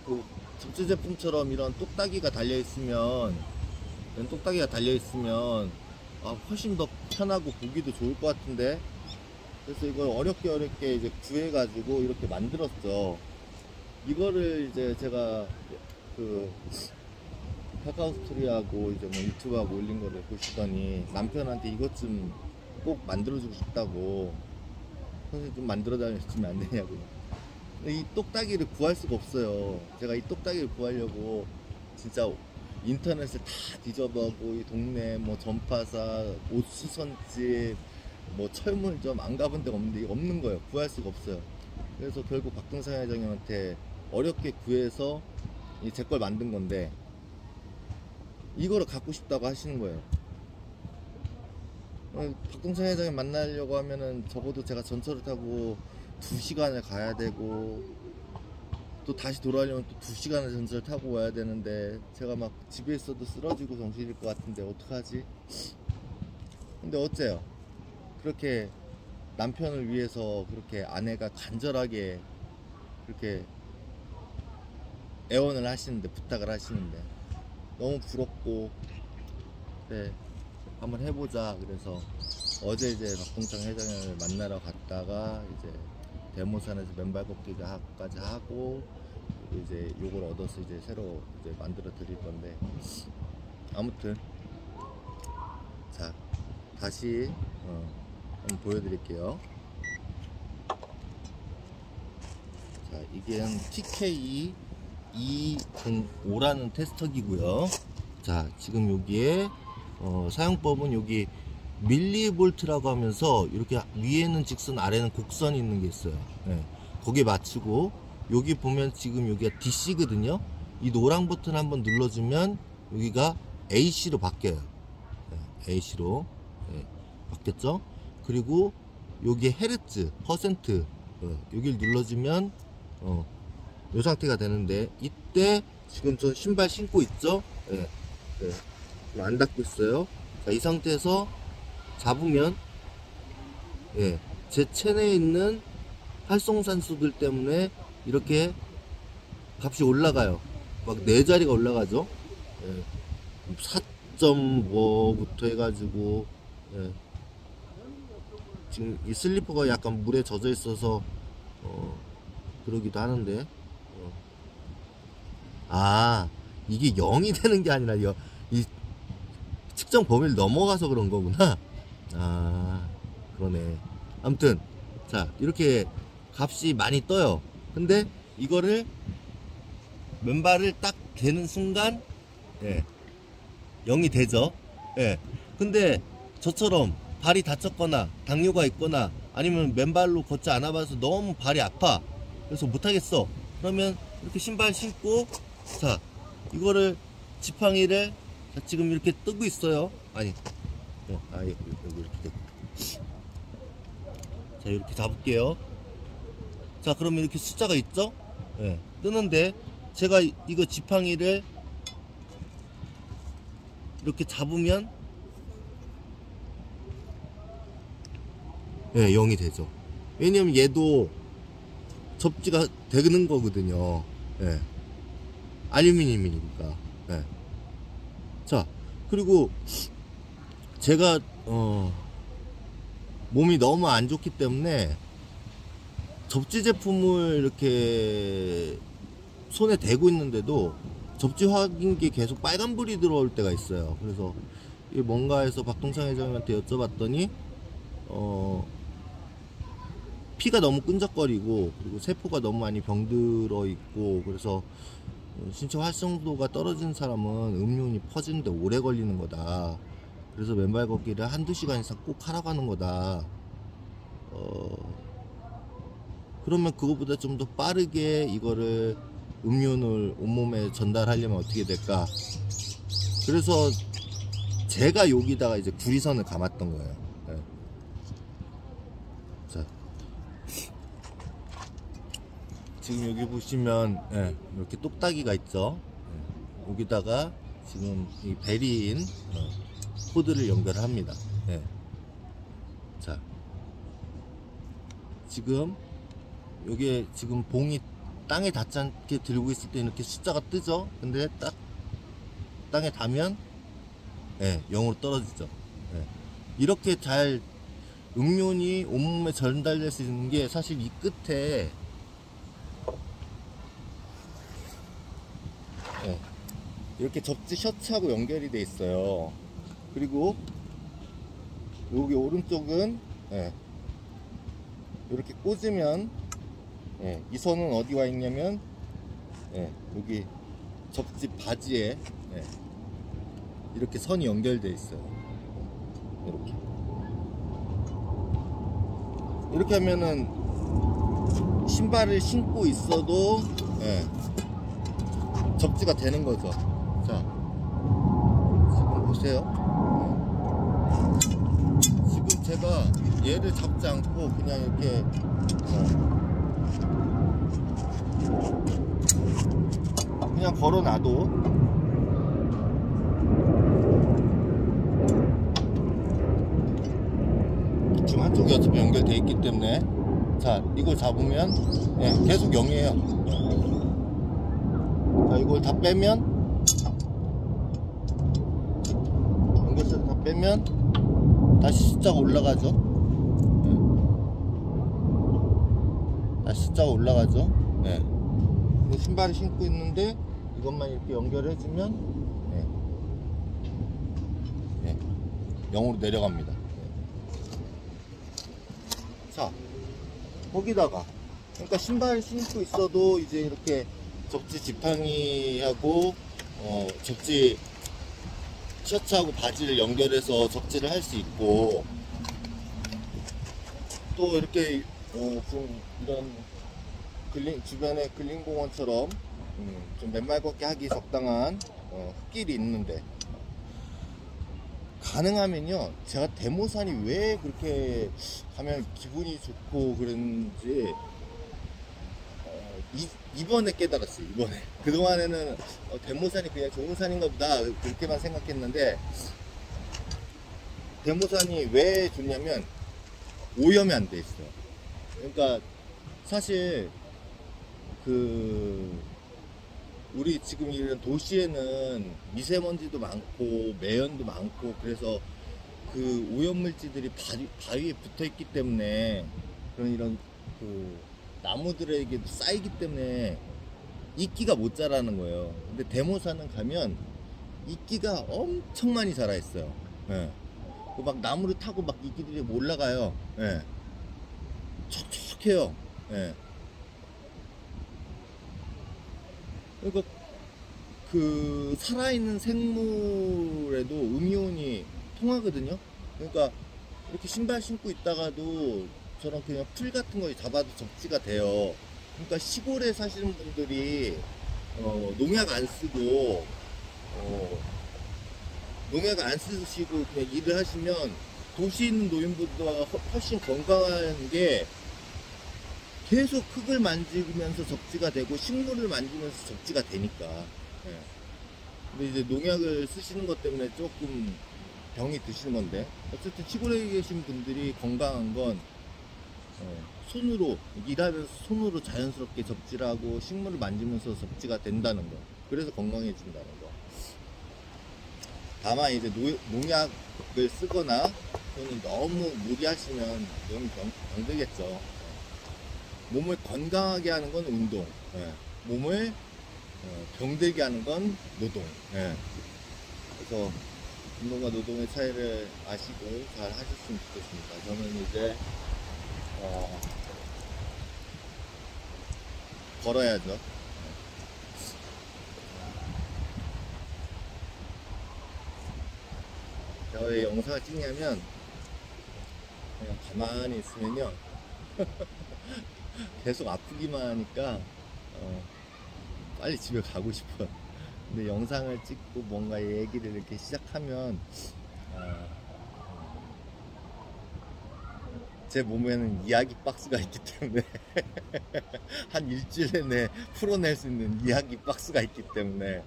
그 접지 제품처럼 이런 똑딱이가 달려있으면 훨씬 더 편하고 보기도 좋을 것 같은데, 그래서 이걸 어렵게 이제 구해가지고 이렇게 만들었죠. 이거를 이제 제가 그 카카오스토리하고 이제 뭐 유튜브하고 올린 거를 보시더니 남편한테 이것 좀 꼭 만들어주고 싶다고, 선생님 좀 만들어주시면 안 되냐고. 이 똑딱이를 구할 수가 없어요. 제가 이 똑딱이를 구하려고 진짜 인터넷을 다 뒤져보고, 이 동네 뭐 전파사, 옷수선집, 뭐 철물점 안 가본 데가 없는 거예요. 구할 수가 없어요. 그래서 결국 박동상 회장님한테 어렵게 구해서 제 걸 만든 건데, 이거를 갖고 싶다고 하시는 거예요. 박동상 회장님 만나려고 하면은 적어도 제가 전철을 타고 2시간을 가야 되고, 또 다시 돌아오려면 또 2시간을 전철 타고 와야 되는데, 제가 막 집에 있어도 쓰러지고 정신일 것 같은데 어떡하지? 근데 어째요? 그렇게 남편을 위해서 그렇게 아내가 간절하게 그렇게 애원을 하시는데, 부탁을 하시는데 너무 부럽고, 네, 한번 해보자. 그래서 어제 이제 박동상 회장을 만나러 갔다가 이제 대모산에서 맨발 걷기까지 하고, 이제 요걸 얻어서 이제 새로 이제 만들어 드릴 건데, 아무튼 자, 다시 한번 보여드릴게요. 자, 이게 TK 205라는 테스터기고요. 자, 지금 여기에 사용법은 여기 밀리볼트라고 하면서 이렇게 위에는 직선, 아래는 곡선이 있는 게 있어요. 거기에 맞추고, 여기 보면 지금 여기가 DC거든요. 이 노랑 버튼 한번 눌러주면 여기가 AC로 바뀌어요. AC로 바뀌었죠. 그리고 여기에 헤르츠, 퍼센트, 여기를 눌러주면 이 상태가 되는데, 이때 지금 저 신발 신고 있죠. 안 닫고 있어요. 자, 이 상태에서 잡으면 제 체내에 있는 활성산소들 때문에 이렇게 값이 올라가요. 막 4자리가 올라가죠. 4.5부터 해가지고, 지금 이 슬리퍼가 약간 물에 젖어 있어서 그러기도 하는데, 아, 이게 0이 되는 게 아니라 이 측정 범위를 넘어가서 그런 거구나. 아, 그러네. 아무튼 자, 이렇게 값이 많이 떠요. 근데 이거를 맨발을 딱 대는 순간 0이 되죠. 근데 저처럼 발이 다쳤거나 당뇨가 있거나 아니면 맨발로 걷지 않아봐서 너무 발이 아파, 그래서 못하겠어, 그러면 이렇게 신발 신고, 자, 이거를 지팡이를, 자, 지금 이렇게 뜨고 있어요. 아니, 여기 이렇게, 자, 이렇게 잡을게요. 자, 그러면 이렇게 숫자가 있죠. 뜨는데 제가 이거 지팡이를 이렇게 잡으면 0이 되죠. 왜냐면 얘도 접지가 되는 거거든요. 알루미늄이니까. 자, 그리고 제가 몸이 너무 안 좋기 때문에 접지 제품을 이렇게 손에 대고 있는데도 접지 확인기 계속 빨간불이 들어올 때가 있어요. 그래서 이게 뭔가 해서 박동상 회장님한테 여쭤봤더니 피가 너무 끈적거리고, 그리고 세포가 너무 많이 병들어 있고, 그래서 신체 활성도가 떨어진 사람은 음료운이 퍼지는데 오래 걸리는 거다. 그래서 맨발 걷기를 한두 시간 이상 꼭 하라고 하는 거다. 그러면 그거보다 좀 더 빠르게 이거를 음료운을 온몸에 전달하려면 어떻게 될까? 그래서 제가 여기다가 이제 구리선을 감았던 거예요. 자, 지금 여기 보시면 이렇게 똑딱이가 있죠. 여기다가 지금 이 베리인 코드를 연결합니다. 자, 지금 요게 지금 봉이 땅에 닿지 않게 들고 있을 때 이렇게 숫자가 뜨죠. 근데 딱 땅에 닿으면 0으로 떨어지죠. 이렇게 잘 음료운이 온몸에 전달될 수 있는 게 사실 이 끝에 이렇게 접지 셔츠하고 연결이 돼 있어요. 그리고 여기 오른쪽은 이렇게 꽂으면 이 선은 어디 와 있냐면 여기 접지 바지에 이렇게 선이 연결되어 있어요. 이렇게 하면은 신발을 신고 있어도 접지가 되는 거죠. 자, 지금 보세요. 지금 제가 얘를 잡지 않고 그냥 이렇게 그냥 걸어놔도 지금 한쪽이 어차피 연결되어 있기 때문에, 자, 이걸 잡으면 계속 0이에요. 자, 이걸 다 빼면, 연결선 다 빼면 다시 숫자가 올라가죠. 다시 숫자가 올라가죠. 신발을 신고 있는데 이것만 이렇게 연결해주면 0으로 내려갑니다. 자, 거기다가, 그러니까 신발 신고 있어도 이제 이렇게 접지 지팡이하고 접지 셔츠하고 바지를 연결해서 접지를 할 수 있고, 또 이렇게 좀 이런 주변에 근린공원처럼 좀 맨발 걷기 하기 적당한 흙길이 있는데, 가능하면요, 제가 대모산이 왜 그렇게 가면 기분이 좋고 그랬는지 이번에 깨달았어요. 이번에. 그동안에는 대모산이 그냥 좋은 산인가 보다 그렇게만 생각했는데, 대모산이 왜 좋냐면 오염이 안 돼 있어요. 그러니까 사실 우리 지금 이런 도시에는 미세먼지도 많고 매연도 많고, 그래서 그 오염물질들이 바위에 붙어 있기 때문에, 그런 이런 나무들에게도 쌓이기 때문에 이끼가 못 자라는 거예요. 근데 대모산은 가면 이끼가 엄청 많이 자라 있어요. 예. 막 나무를 타고 막 이끼들이 올라가요. 예. 촉촉해요. 예. 그러니까 그 살아있는 생물에도 음이온이 통하거든요. 그러니까 이렇게 신발 신고 있다가도 저런 그냥 풀 같은 거 잡아도 적지가 돼요. 그러니까 시골에 사시는 분들이 농약 안 쓰고 농약 안 쓰시고 그냥 일을 하시면 도시에 있는 노인보다 훨씬 건강한 게 계속 흙을 만지면서 적지가 되고 식물을 만지면서 적지가 되니까. 예. 근데 이제 농약을 쓰시는 것 때문에 조금 병이 드시는 건데, 어쨌든 시골에 계신 분들이 건강한 건 손으로 일하면서 손으로 자연스럽게 접지하고 식물을 만지면서 접지가 된다는 거. 그래서 건강해진다는 거. 다만 이제 농약을 쓰거나 또는 너무 무리하시면 너무 병들겠죠. 몸을 건강하게 하는 건 운동, 몸을 병들게 하는 건 노동. 그래서 운동과 노동의 차이를 아시고 잘 하셨으면 좋겠습니다. 저는 이제 걸어야죠. 제가 왜 영상을 찍냐면 그냥 가만히 있으면요 계속 아프기만 하니까 빨리 집에 가고 싶어요. 근데 영상을 찍고 뭔가 얘기를 이렇게 시작하면 제 몸에는 이야기 박스가 있기 때문에 한 일주일 내내 풀어낼 수 있는 이야기 박스가 있기 때문에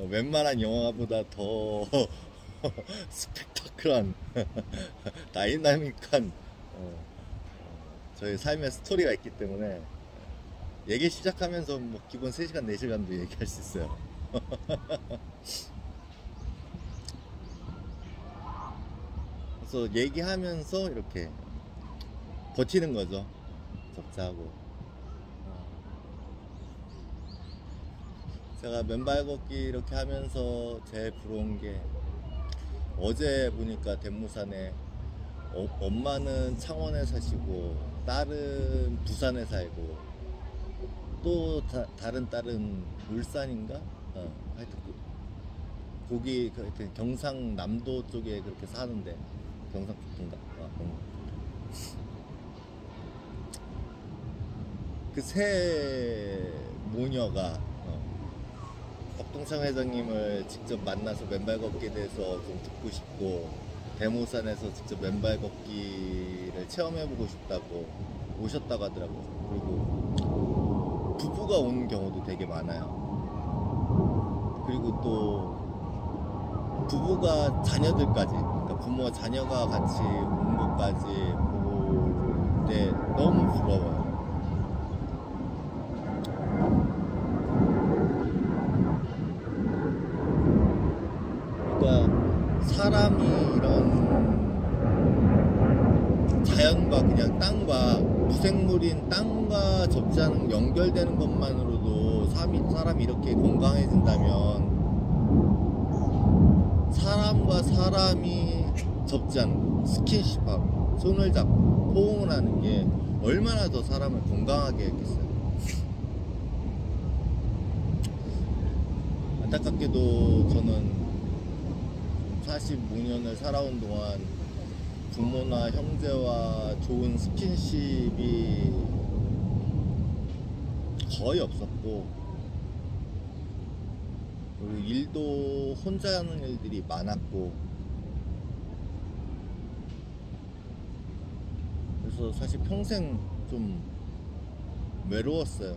웬만한 영화보다 더 스펙타클한 다이나믹한 저희 삶의 스토리가 있기 때문에 얘기 시작하면서 뭐 기본 3시간 4시간도 얘기할 수 있어요. 그래서 얘기하면서 이렇게 버티는 거죠. 적자하고. 제가 맨발 걷기 이렇게 하면서 제일 부러운 게 어제 보니까 대모산에 엄마는 창원에 사시고 딸은 부산에 살고 또 다른 딸은 울산인가? 하여튼 거기 하여튼 경상남도 쪽에 그렇게 사는데 경상북도인가? 그 세 모녀가 박동창 회장님을 직접 만나서 맨발 걷기에 대해서 좀 듣고 싶고 대모산에서 직접 맨발 걷기를 체험해보고 싶다고 오셨다고 하더라고요. 그리고 부부가 오는 경우도 되게 많아요. 그리고 또 부부가 자녀들까지, 그러니까 부모와 자녀가 같이 오는 것까지 볼 때 너무 부러워요. 사람이 이런 자연과 그냥 땅과 무생물인 땅과 접지하는 연결되는 것만으로도 사람이 이렇게 건강해진다면 사람과 사람이 접지하는 스킨십하고 손을 잡고 포옹을 하는 게 얼마나 더 사람을 건강하게 했겠어요. 안타깝게도 저는 45년을 살아온 동안 부모나 형제와 좋은 스킨십이 거의 없었고, 그리고 일도 혼자 하는 일들이 많았고, 그래서 사실 평생 좀 외로웠어요.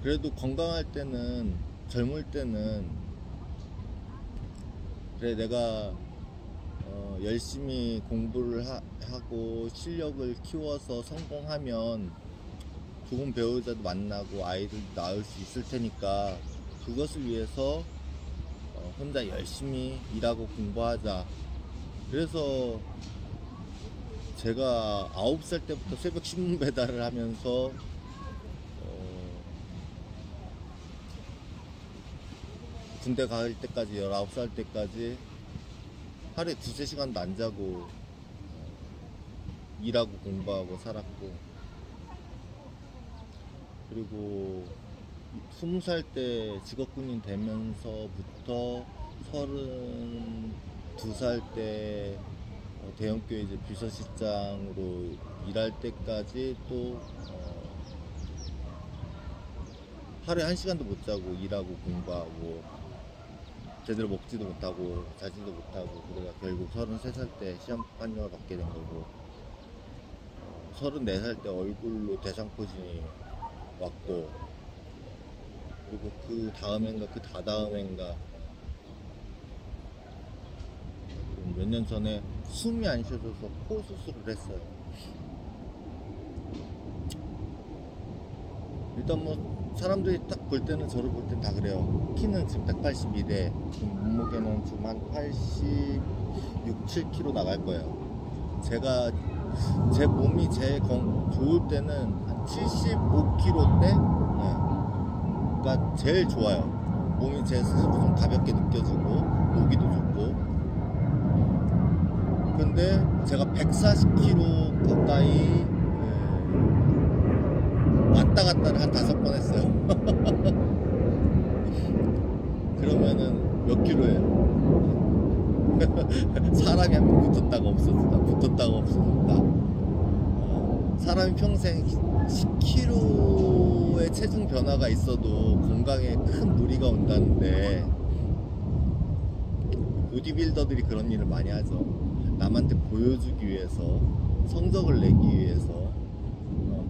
그래도 건강할 때는, 젊을 때는 그래 내가 열심히 공부를 하고 실력을 키워서 성공하면 좋은 배우자도 만나고 아이들도 낳을 수 있을 테니까 그것을 위해서 혼자 열심히 일하고 공부하자. 그래서 제가 9살 때부터 새벽 신문 배달을 하면서 군대 갈 때까지 19살 때까지 하루에 2~3시간도 안 자고 일하고 공부하고 살았고, 그리고 20살 때 직업군인 되면서부터 32살 때 대형교회 이제 비서실장으로 일할 때까지 또 하루에 1시간도 못 자고 일하고 공부하고 제대로 먹지도 못하고 자지도 못하고, 그러다 결국 33살 때 시험 판정을 받게 된 거고, 34살 때 얼굴로 대상포진이 왔고, 그리고 그 다음엔가 그 다다음엔가 몇 년 전에 숨이 안 쉬어져서 코 수술을 했어요. 일단 뭐 사람들이 딱 볼 때는, 저를 볼 땐 다 그래요. 키는 지금 182대, 몸무게는 지금 한 86, 7kg 나갈 거예요. 제가 제 몸이 제일 좋을 때는 한 75kg대, 네. 그러니까 제일 좋아요. 몸이 제 스스로 좀 가볍게 느껴지고 보기도 좋고. 근데 제가 140kg 가까이 왔다 갔다를 한 5번 했어요. 그러면은 몇 킬로예요? 사람이 한 번 붙었다가 없어졌다, 붙었다가 없어졌다. 사람이 평생 10kg의 체중 변화가 있어도 건강에 큰 무리가 온다는데, 보디빌더들이 그런 일을 많이 하죠. 남한테 보여주기 위해서, 성적을 내기 위해서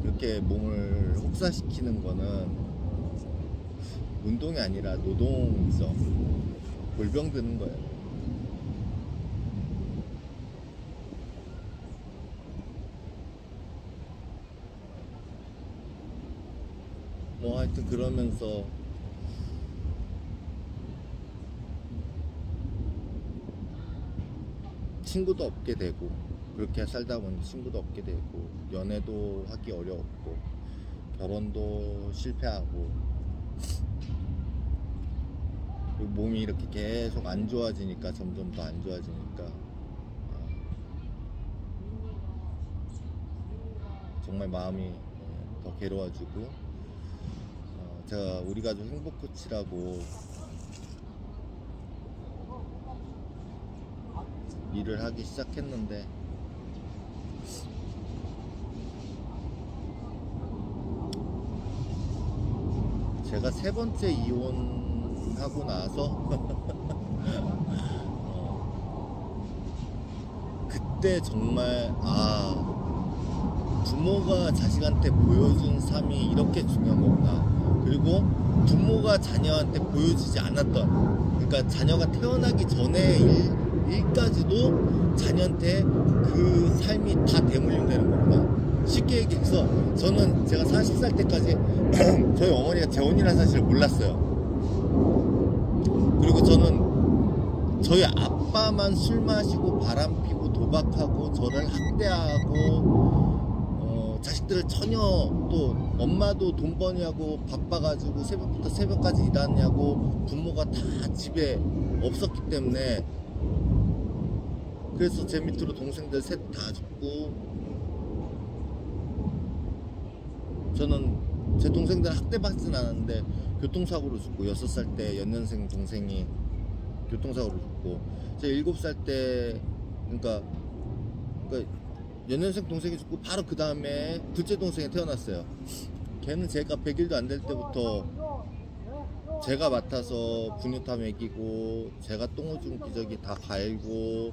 그렇게 몸을 혹사시키는 거는 운동이 아니라 노동이죠. 골병 드는 거예요. 뭐 하여튼 그러면서 친구도 없게 되고, 그렇게 살다 보니 친구도 없게 되고, 연애도 하기 어려웠고, 결혼도 실패하고, 그리고 몸이 이렇게 계속 안 좋아지니까, 점점 더 안 좋아지니까 정말 마음이 더 괴로워지고, 제가 우리 가족 행복코치라고 일을 하기 시작했는데, 제가 3번째 이혼하고 나서 그때 정말 부모가 자식한테 보여준 삶이 이렇게 중요한 거구나. 그리고 부모가 자녀한테 보여주지 않았던, 그러니까 자녀가 태어나기 전에 일까지도 자녀한테 그 삶이 다 대물림되는 거구나. 쉽게 얘기해서 저는 제가 40살 때까지 저희 어머니가 재혼이라는 사실을 몰랐어요. 그리고 저는 저희 아빠만 술 마시고 바람 피고 도박하고 저를 학대하고, 자식들을 전혀, 또 엄마도 돈벌이하고 바빠가지고 새벽부터 새벽까지 일하냐고 부모가 다 집에 없었기 때문에, 그래서 제 밑으로 동생들 셋 다 죽고, 저는 제 동생들 학대받진 않았는데 교통사고로 죽고, 6살 때 연년생 동생이 교통사고로 죽고, 제 7살 때, 그러니까 연년생 동생이 죽고 바로 그 다음에 둘째 동생이 태어났어요. 걔는 제가 100일도 안 될 때부터 제가 맡아서 분유타 먹이고, 제가 똥오줌 기저귀 다 갈고,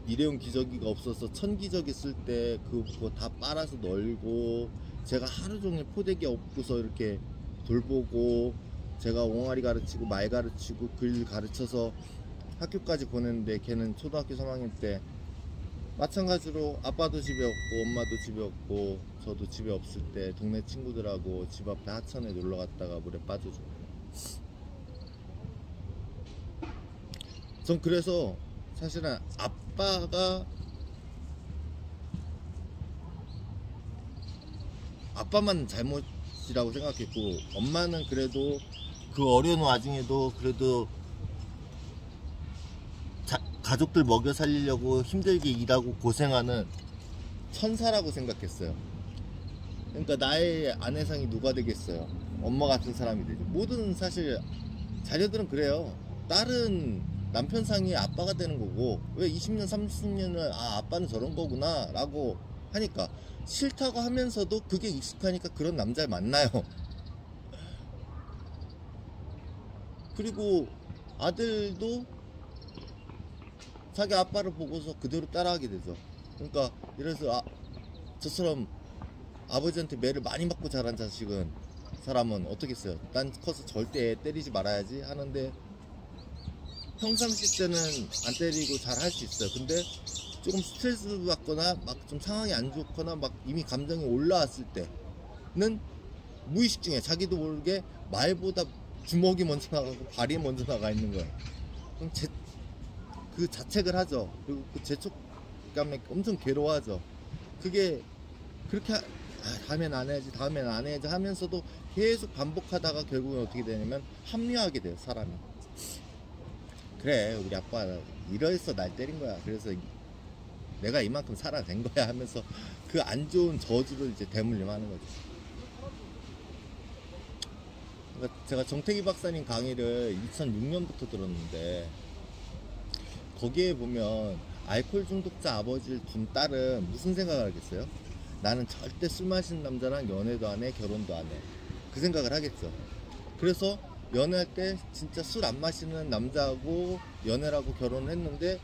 일회용 기저귀가 없어서 천기저귀 쓸 때 그거 다 빨아서 널고, 제가 하루 종일 포대기 업고서 이렇게 돌보고, 제가 옹알이 가르치고 말 가르치고 글 가르쳐서 학교까지 보냈는데, 걔는 초등학교 3학년 때 마찬가지로 아빠도 집에 없고 엄마도 집에 없고 저도 집에 없을 때 동네 친구들하고 집 앞에 하천에 놀러 갔다가 물에 빠져주고. 전 그래서 사실은 아빠만 잘못이라고 생각했고, 엄마는 그래도 그 어려운 와중에도 그래도 가족들 먹여 살리려고 힘들게 일하고 고생하는 천사라고 생각했어요. 그러니까 나의 아내상이 누가 되겠어요? 엄마 같은 사람이 되죠. 모든 사실 자녀들은 그래요. 딸은 남편상이 아빠가 되는 거고, 왜 20년 30년을 아빠는 저런 거구나 라고 하니까, 싫다고 하면서도 그게 익숙하니까 그런 남자를 만나요. 그리고 아들도 자기 아빠를 보고서 그대로 따라하게 되죠. 그러니까 이래서 저처럼 아버지한테 매를 많이 맞고 자란 사람은 어떻겠어요? 난 커서 절대 때리지 말아야지 하는데, 평상시 때는 안 때리고 잘 할 수 있어요. 근데 조금 스트레스 받거나 막 좀 상황이 안 좋거나 막 이미 감정이 올라왔을 때는 무의식 중에 자기도 모르게 말보다 주먹이 먼저 나가고 발이 먼저 나가 있는 거예요. 그럼 그 자책을 하죠. 그리고 그 죄책감에 엄청 괴로워하죠. 그게 그렇게 다음엔 안 해야지 다음엔 안 해야지 하면서도 계속 반복하다가 결국은 어떻게 되냐면 합리화하게 돼요, 사람이. 그래, 우리 아빠 이래서 날 때린 거야. 그래서 내가 이만큼 살아낸 거야 하면서 그 안 좋은 저주를 이제 대물림하는 거죠. 그러니까 제가 정태기 박사님 강의를 2006년부터 들었는데, 거기에 보면 알코올 중독자 아버지를 둔 딸은 무슨 생각을 하겠어요? 나는 절대 술 마시는 남자랑 연애도 안 해, 결혼도 안 해. 그 생각을 하겠죠. 그래서 연애할 때 진짜 술 안 마시는 남자하고 연애라고 결혼을 했는데,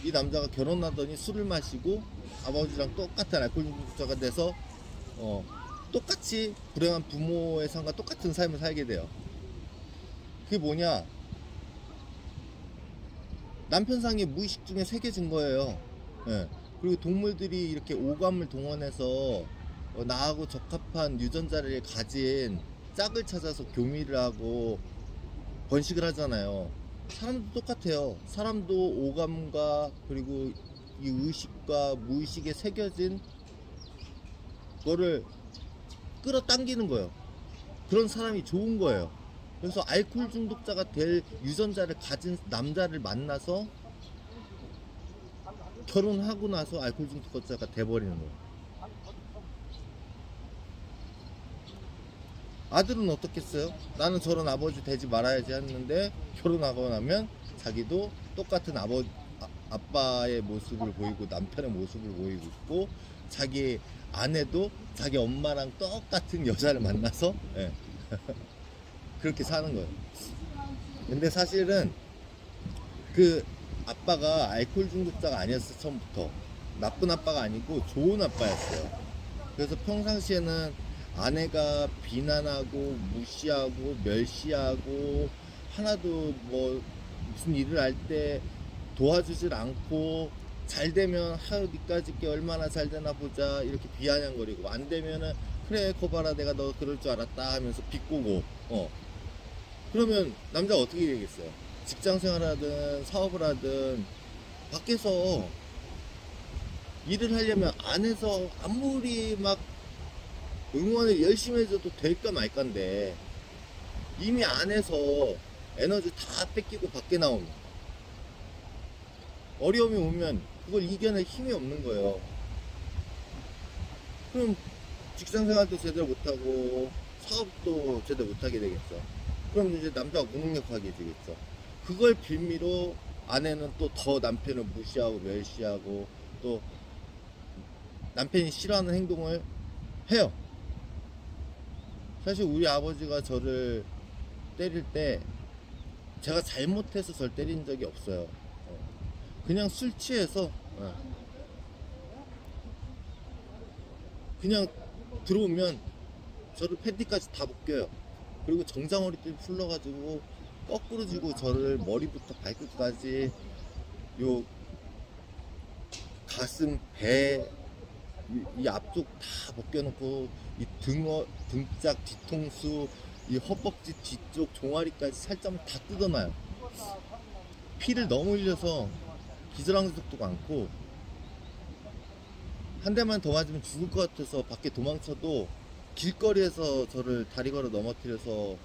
이 남자가 결혼하더니 술을 마시고 아버지랑 똑같은 알코올 중독자가 돼서 똑같이 불행한 부모의 삶과 똑같은 삶을 살게 돼요. 그게 뭐냐? 남편상이 무의식 중에 새겨진 거예요. 예. 그리고 동물들이 이렇게 오감을 동원해서 나하고 적합한 유전자를 가진 짝을 찾아서 교미를 하고 번식을 하잖아요. 사람도 똑같아요. 사람도 오감과 그리고 이 의식과 무의식에 새겨진 거를 끌어당기는 거예요. 그런 사람이 좋은 거예요. 그래서 알코올 중독자가 될 유전자를 가진 남자를 만나서 결혼하고 나서 알코올 중독자가 돼버리는 거예요. 아들은 어떻겠어요? 나는 저런 아버지 되지 말아야지 했는데, 결혼하고 나면 자기도 똑같은 아빠의 모습을 보이고 남편의 모습을 보이고 있고, 자기 아내도 자기 엄마랑 똑같은 여자를 만나서 그렇게 사는 거예요. 근데 사실은 그 아빠가 알코올 중독자가 아니었어. 처음부터 나쁜 아빠가 아니고 좋은 아빠였어요. 그래서 평상시에는 아내가 비난하고 무시하고 멸시하고 하나도 뭐 무슨 일을 할 때 도와주질 않고, 잘 되면 니까짓 게 얼마나 잘 되나 보자 이렇게 비아냥거리고, 안 되면은 그래 거 봐라 내가 너 그럴 줄 알았다 하면서 비꼬고. 그러면 남자가 어떻게 되겠어요? 직장생활 하든 사업을 하든 밖에서 일을 하려면 안에서 아무리 막 응원을 열심히 해줘도 될까 말까인데, 이미 안에서 에너지 다 뺏기고 밖에 나오면 어려움이 오면 그걸 이겨낼 힘이 없는 거예요. 그럼 직장생활도 제대로 못하고 사업도 제대로 못하게 되겠죠. 그럼 이제 남자가 무능력하게 되겠죠. 그걸 빌미로 아내는 또 더 남편을 무시하고 멸시하고 또 남편이 싫어하는 행동을 해요. 사실 우리 아버지가 저를 때릴 때 제가 잘못해서 저를 때린 적이 없어요. 그냥 술 취해서 그냥 들어오면 저를 팬티까지 다 벗겨요. 그리고 정장허리띠를 풀러가지고 거꾸로 쥐고 저를 머리부터 발끝까지 요 가슴, 배, 이 앞쪽 다 벗겨놓고 이 등짝, 뒤통수, 이 허벅지 뒤쪽 종아리까지 살짝만 다 뜯어놔요. 피를 너무 흘려서 기절하는 속도가 많고, 한 대만 더 맞으면 죽을 것 같아서 밖에 도망쳐도 길거리에서 저를 다리 걸어 넘어뜨려서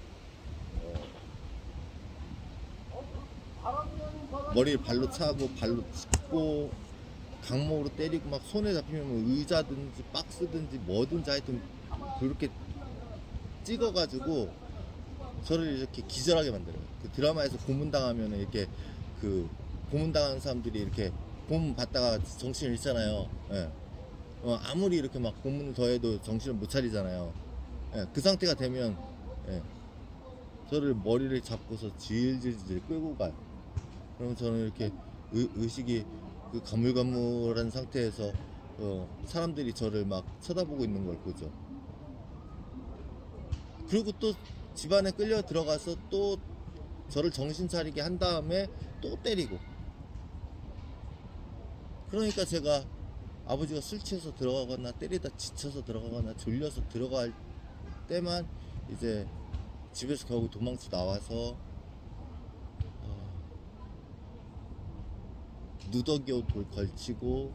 머리를 발로 차고 발로 짚고 강목으로 때리고 막 손에 잡히면 뭐 의자든지 박스든지 뭐든지 하여튼 그렇게 찍어가지고 저를 이렇게 기절하게 만들어요. 그 드라마에서 고문당하면 이렇게 그 고문당하는 사람들이 이렇게 고문 받다가 정신을 잃잖아요. 예. 아무리 이렇게 막 고문을 더해도 정신을 못 차리잖아요. 예. 그 상태가 되면 예. 저를 머리를 잡고서 질질질 끌고 가요. 그러면 저는 이렇게 의식이 그 가물가물한 상태에서 사람들이 저를 막 쳐다보고 있는 걸 보죠. 그리고 또 집안에 끌려 들어가서 또 저를 정신 차리게 한 다음에 또 때리고. 그러니까 제가 아버지가 술 취해서 들어가거나 때리다 지쳐서 들어가거나 졸려서 들어갈 때만 이제 집에서 겨우 도망쳐 나와서 누더기 옷을 걸치고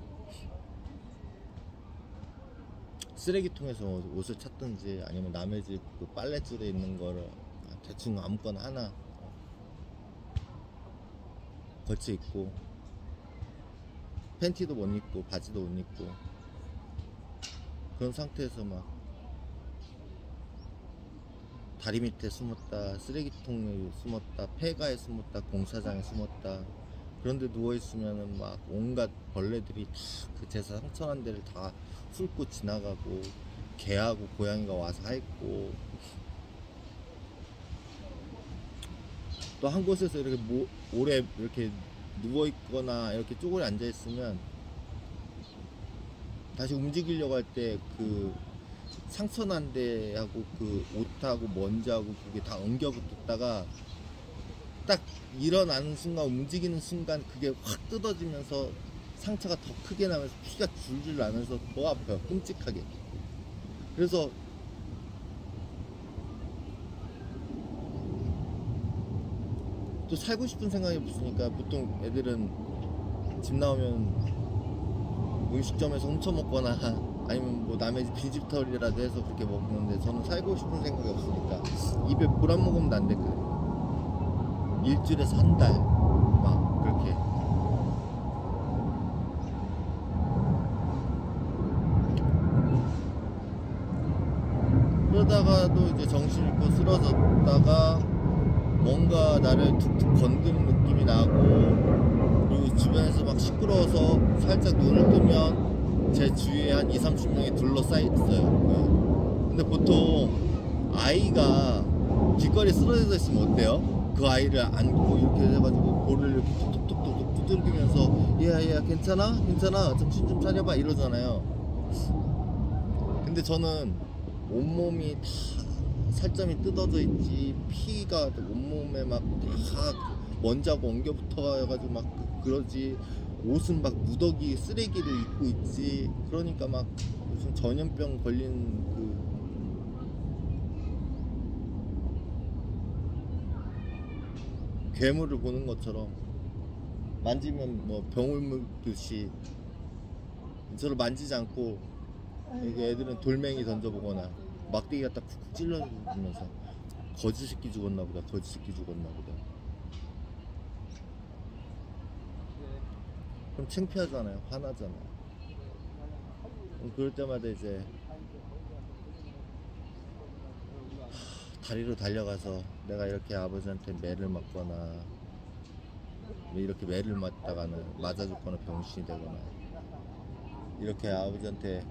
쓰레기통에서 옷을 찾든지 아니면 남의 집 그 빨래줄에 있는 거를 대충 아무거나 하나 걸쳐 입고 팬티도 못 입고 바지도 못 입고 그런 상태에서 막 다리 밑에 숨었다, 쓰레기통에 숨었다, 폐가에 숨었다, 공사장에 숨었다. 그런데 누워있으면은 막 온갖 벌레들이 다 그 제사 상처난 데를 다 훑고 지나가고 개하고 고양이가 와서 핥고 또 한 곳에서 이렇게 오래 이렇게 누워있거나 이렇게 쪼그려 앉아있으면 다시 움직이려고 할 때 그 상처난 데하고 그 옷하고 먼지하고 그게 다 엉겨붙었다가 딱 일어나는 순간 움직이는 순간 그게 확 뜯어지면서 상처가 더 크게 나면서 피가 줄줄 나면서 더 아파요. 끔찍하게. 그래서 또 살고 싶은 생각이 없으니까 보통 애들은 집 나오면 음식점에서 훔쳐 먹거나 아니면 뭐 남의 집 빈집털이라도 해서 그렇게 먹는데 저는 살고 싶은 생각이 없으니까 입에 물 안 먹으면 안 됐거든요. 일주일에서 한 달 막 그렇게. 그러다가도 이제 정신 잃고 쓰러졌다가 뭔가 나를 툭툭 건드는 느낌이 나고 그리고 주변에서 막 시끄러워서 살짝 눈을 뜨면 제 주위에 한 20-30명이 둘러싸여 있어요. 근데 보통 아이가 길거리에 쓰러져 있으면 어때요? 그 아이를 안고 이렇게 해가지고 볼을 이렇게 톡톡톡톡 두들기면서 야 괜찮아? 괜찮아? 정신 좀 차려봐 이러잖아요. 근데 저는 온몸이 다 살점이 뜯어져 있지 피가 온몸에 막 다 먼지하고 엉겨 붙어가지고 막 그러지 옷은 막 무더기 쓰레기를 입고 있지. 그러니까 막 무슨 전염병 걸린 그 괴물을 보는 것처럼 만지면 뭐 병을 물듯이 저를 만지지 않고 이게 애들은 돌멩이 던져보거나 막대기 갖다 쿡쿡 찔러주면서 거지 새끼 죽었나 보다, 거지 새끼 죽었나 보다. 그럼 창피하잖아요, 화나잖아요. 그럴 때마다 이제 다리로 달려가서 내가 이렇게 아버지한테 매를 맞거나 이렇게 매를 맞다가는 맞아 죽거나 병신이 되거나 이렇게 아버지한테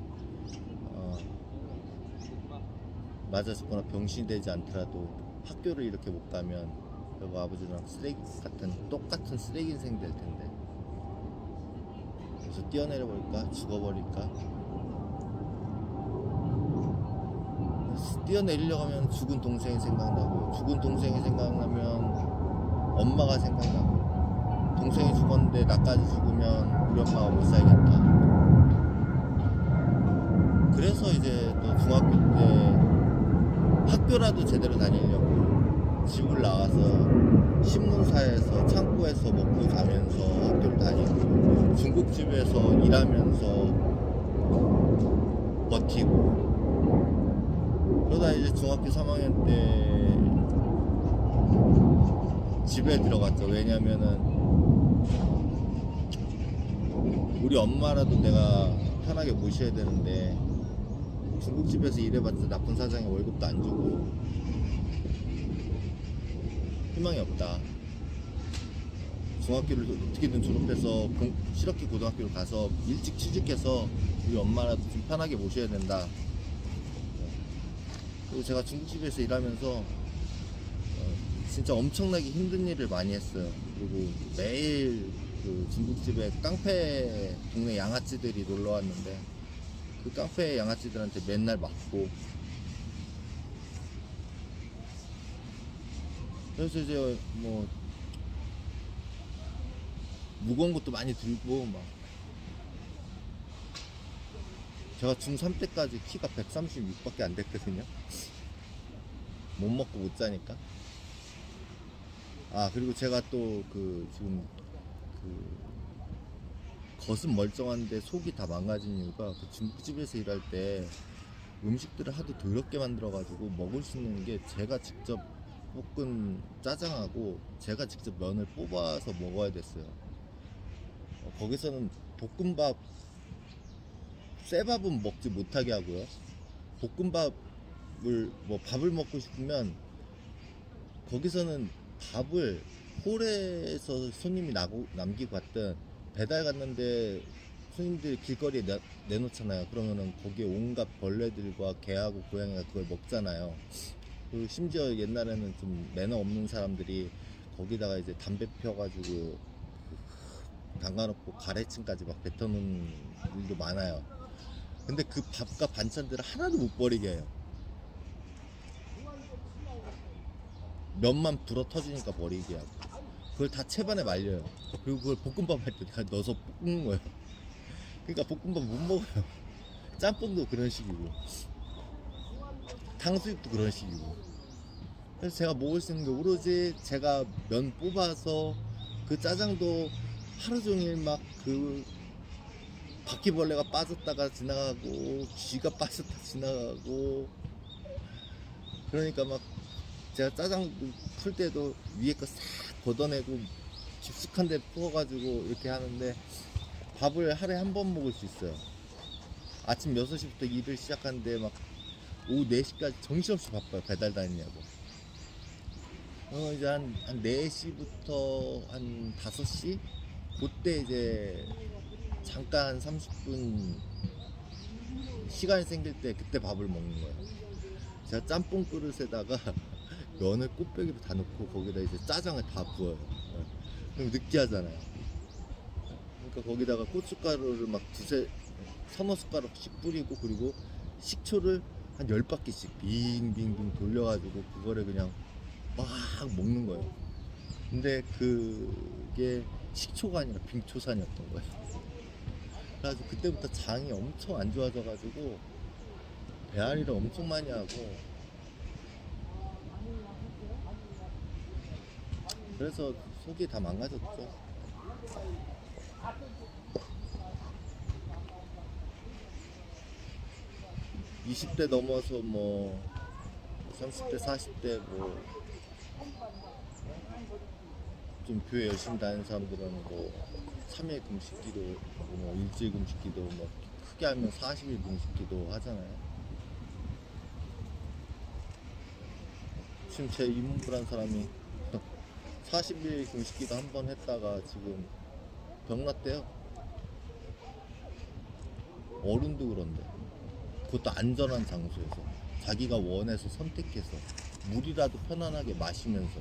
맞아 죽거나 병신이 되지 않더라도 학교를 이렇게 못 가면 여보 아버지랑 쓰레기 같은 똑같은 쓰레기 인생 될 텐데 그래서 뛰어내려 버릴까 죽어버릴까. 뛰어내리려고 하면 죽은 동생이 생각나고 죽은 동생이 생각나면 엄마가 생각나고 동생이 죽었는데 나까지 죽으면 우리 엄마가 못 살겠다. 그래서 이제 또 중학교 때 학교라도 제대로 다니려고 집을 나와서 신문사에서 창고에서 먹고 자면서 학교를 다니고 중국집에서 일하면서 버티고 그러다 이제 중학교 3학년 때 집에 들어갔죠. 왜냐면은 우리 엄마라도 내가 편하게 모셔야 되는데 중국집에서 일해봤자 나쁜 사장이 월급도 안 주고 희망이 없다. 중학교를 어떻게든 졸업해서 실업기 고등학교를 가서 일찍 취직해서 우리 엄마라도 좀 편하게 모셔야 된다. 그리고 제가 중국집에서 일하면서 진짜 엄청나게 힘든 일을 많이 했어요. 그리고 매일 그 중국집에 깡패 동네 양아치들이 놀러 왔는데 그 깡패 양아치들한테 맨날 맞고, 그래서 이제 뭐 무거운 것도 많이 들고 막, 제가 중3 때까지 키가 136밖에 안 됐거든요. 못 먹고 못 자니까. 아, 그리고 제가 또 지금 겉은 멀쩡한데 속이 다 망가진 이유가 그 중국집에서 일할 때 음식들을 하도 더럽게 만들어 가지고 먹을 수 있는 게 제가 직접 볶은 짜장하고 제가 직접 면을 뽑아서 먹어야 됐어요. 거기서는 볶음밥, 쇠밥은 먹지 못하게 하고요. 볶음밥을 밥을 먹고 싶으면 거기서는 밥을 홀에서 손님이 남기고 갔든 배달 갔는데 손님들이 길거리에 내놓잖아요. 그러면은 거기에 온갖 벌레들과 개하고 고양이가 그걸 먹잖아요. 그리고 심지어 옛날에는 좀 매너 없는 사람들이 거기다가 이제 담배 펴가지고 담가놓고 가래층까지 막 뱉어놓는 일도 많아요. 근데 그 밥과 반찬들을 하나도 못 버리게 해요. 면만 불어 터지니까 버리게 하고, 그걸 다 채반에 말려요. 그리고 그걸 볶음밥 할 때 다 넣어서 볶는 거예요. 그러니까 볶음밥 못 먹어요. 짬뽕도 그런 식이고 탕수육도 그런 식이고. 그래서 제가 먹을 수 있는 게 오로지 제가 면 뽑아서, 그 짜장도 하루 종일 막 그 바퀴벌레가 빠졌다가 지나가고 쥐가 빠졌다 지나가고, 그러니까 막 제가 짜장 풀 때도 위에 거 싹 걷어내고 깊숙한 데 부어가지고 이렇게 하는데 밥을 하루에 한 번 먹을 수 있어요. 아침 6시부터 일을 시작하는데 막 오후 4시까지 정신없이 바빠요. 배달 다니냐고. 이제 한 4시부터 한 5시? 그때 이제 잠깐 30분 시간이 생길 때 그때 밥을 먹는 거예요. 제가 짬뽕 그릇에다가 면을 꽃배기로 다 넣고 거기다 이제 짜장을 다 부어요. 그럼 느끼하잖아요. 그러니까 거기다가 고춧가루를 막 서너 숟가락씩 뿌리고, 그리고 식초를 한 10바퀴씩 빙빙빙 돌려가지고 그거를 그냥 막 먹는 거예요. 근데 그게 식초가 아니라 빙초산이었던 거예요. 그래가지고 그때부터 장이 엄청 안 좋아져가지고 배앓이를 엄청 많이 하고, 그래서 속이 다 망가졌죠. 20대 넘어서 뭐 30대 40대 뭐 좀 교회 열심히 다니는 사람들은 뭐 3일 금식기도, 뭐 일주일 금식기도, 뭐 크게 하면 40일 금식기도 하잖아요. 지금 제 이문부란 사람이 40일 금식기도 한 번 했다가 지금 병났대요. 어른도 그런데, 그것도 안전한 장소에서 자기가 원해서 선택해서 물이라도 편안하게 마시면서,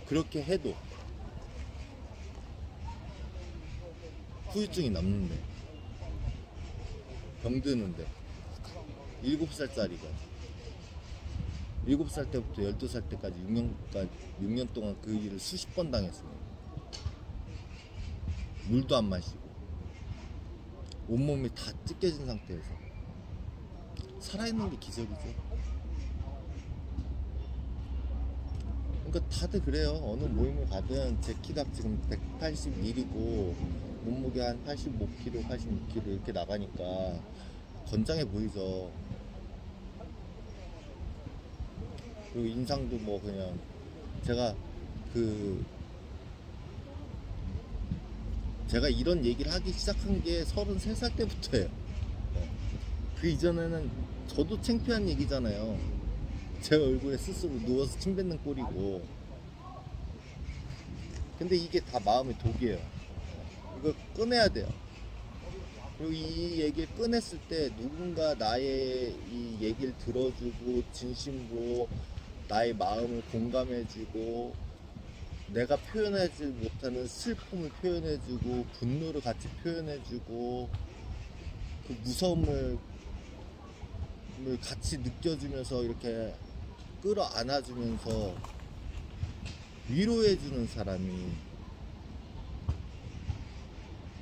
그렇게 해도 후유증이 남는데, 병드는데, 7살짜리가 7살 때부터 12살 때까지 6년 동안 그 일을 수십 번 당했습니다. 물도 안 마시고 온몸이 다 찢겨진 상태에서 살아있는 게 기적이죠. 그러니까 다들 그래요. 어느 모임을 가든 제 키가 지금 181이고 몸무게 한 85kg, 86kg 이렇게 나가니까 건장해 보이죠. 그리고 인상도 뭐 그냥, 제가 그 제가 이런 얘기를 하기 시작한 게 33살 때부터예요. 그 이전에는 저도 창피한 얘기잖아요. 제 얼굴에 스스로 누워서 침 뱉는 꼴이고. 근데 이게 다 마음의 독이에요. 이걸 꺼내야 돼요. 그리고 이 얘기를 꺼냈을 때 누군가 나의 이 얘기를 들어주고 진심으로 나의 마음을 공감해주고 내가 표현하지 못하는 슬픔을 표현해주고 분노를 같이 표현해주고 그 무서움을 같이 느껴주면서 이렇게 끌어안아주면서 위로해주는 사람이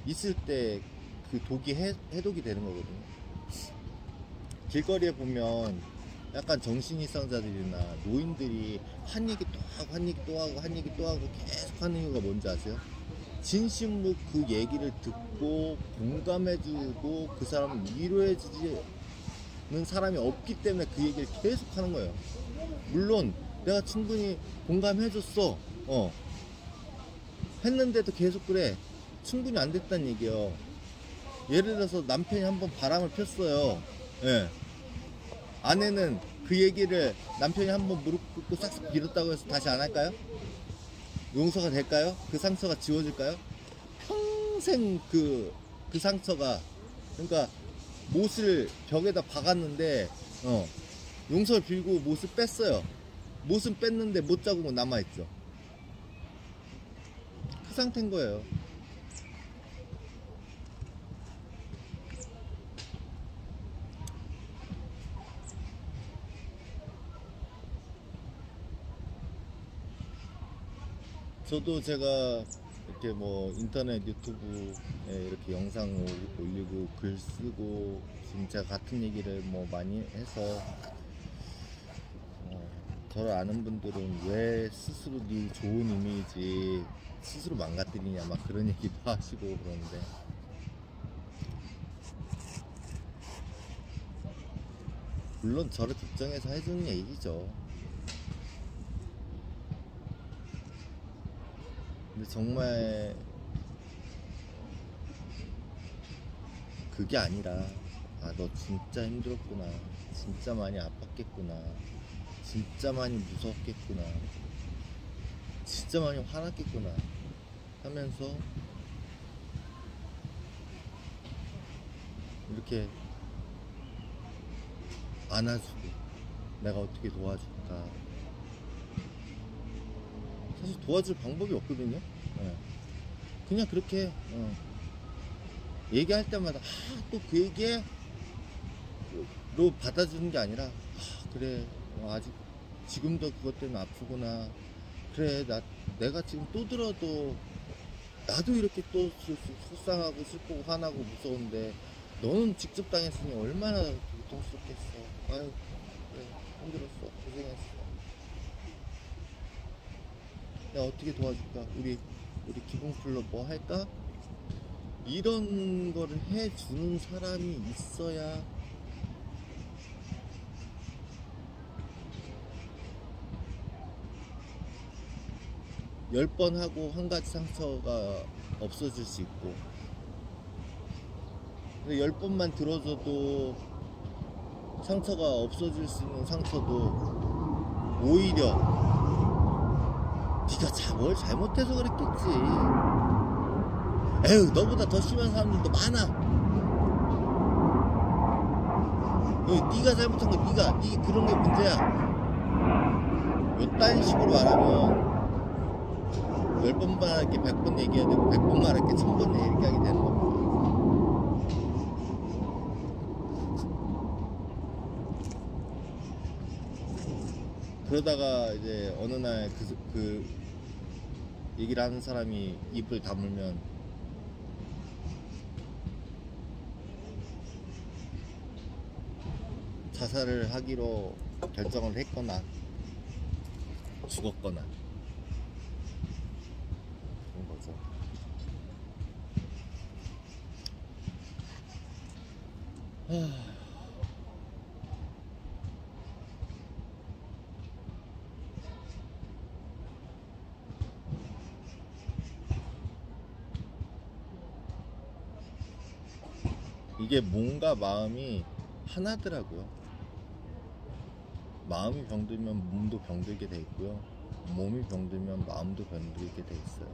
있을 때 그 독이 해독이 되는 거거든요. 길거리에 보면 약간 정신이상자들이나 노인들이 한 얘기 또 하고 한 얘기 또 하고 한 얘기 또 하고 계속 하는 이유가 뭔지 아세요? 진심으로 그 얘기를 듣고 공감해주고 그 사람을 위로해주는 사람이 없기 때문에 그 얘기를 계속 하는 거예요. 물론 내가 충분히 공감해줬어 했는데도 계속 그래. 충분히 안 됐다는 얘기예요. 예를 들어서 남편이 한번 바람을 폈어요. 예. 아내는 그 얘기를 남편이 한번 무릎 꿇고 싹싹 빌었다고 해서 다시 안 할까요? 용서가 될까요? 그 상처가 지워질까요? 평생 그 상처가, 그러니까 못을 벽에다 박았는데 용서를 빌고 못을 뺐어요. 못은 뺐는데 못 자국은 남아있죠. 그 상태인 거예요. 저도 제가 이렇게 뭐 인터넷 유튜브에 이렇게 영상 올리고 글 쓰고 지금 제가 같은 얘기를 뭐 많이 해서 저를 아는 분들은 왜 스스로 네 좋은 이미지 스스로 망가뜨리냐 막 그런 얘기도 하시고 그러는데, 물론 저를 걱정해서 해주는 얘기죠. 근데 정말 그게 아니라 너 진짜 힘들었구나, 진짜 많이 아팠겠구나, 진짜 많이 무섭겠구나, 진짜 많이 화났겠구나 하면서 이렇게 안아주고 내가 어떻게 도와줄까. 사실 도와줄 방법이 없거든요. 그냥 그렇게 얘기할 때마다 또 그 얘기에 로 받아주는 게 아니라 그래 아직 지금도 그것 때문에 아프구나, 그래 내가 지금 또 들어도 나도 이렇게 또 속상하고 슬프고 화나고 무서운데 너는 직접 당했으니 얼마나 고통스럽겠어. 아유 그래 힘들었어, 고생했어, 내가 어떻게 도와줄까, 우리 기분 풀러 뭐 할까, 이런 거를 해주는 사람이 있어야 열 번 하고 한 가지 상처가 없어질 수 있고, 근데 10번만 들어줘도 상처가 없어질 수 있는 상처도 오히려 네가 뭘 잘못해서 그랬겠지, 에휴 너보다 더 심한 사람들도 많아, 네가 잘못한 거 네 그런 게 문제야, 요딴 식으로 말하면 10번 말할게 100번 얘기해야 되고 100번 말할게 1000번 얘기하게 되는 겁니다. 그러다가 이제 어느 날 그 얘기를 하는 사람이 입을 다물면 자살을 하기로 결정을 했거나 죽었거나 그런 거죠. 이게 몸과 마음이 하나더라고요. 마음이 병들면 몸도 병들게 돼 있고요. 몸이 병들면 마음도 병들게 돼 있어요.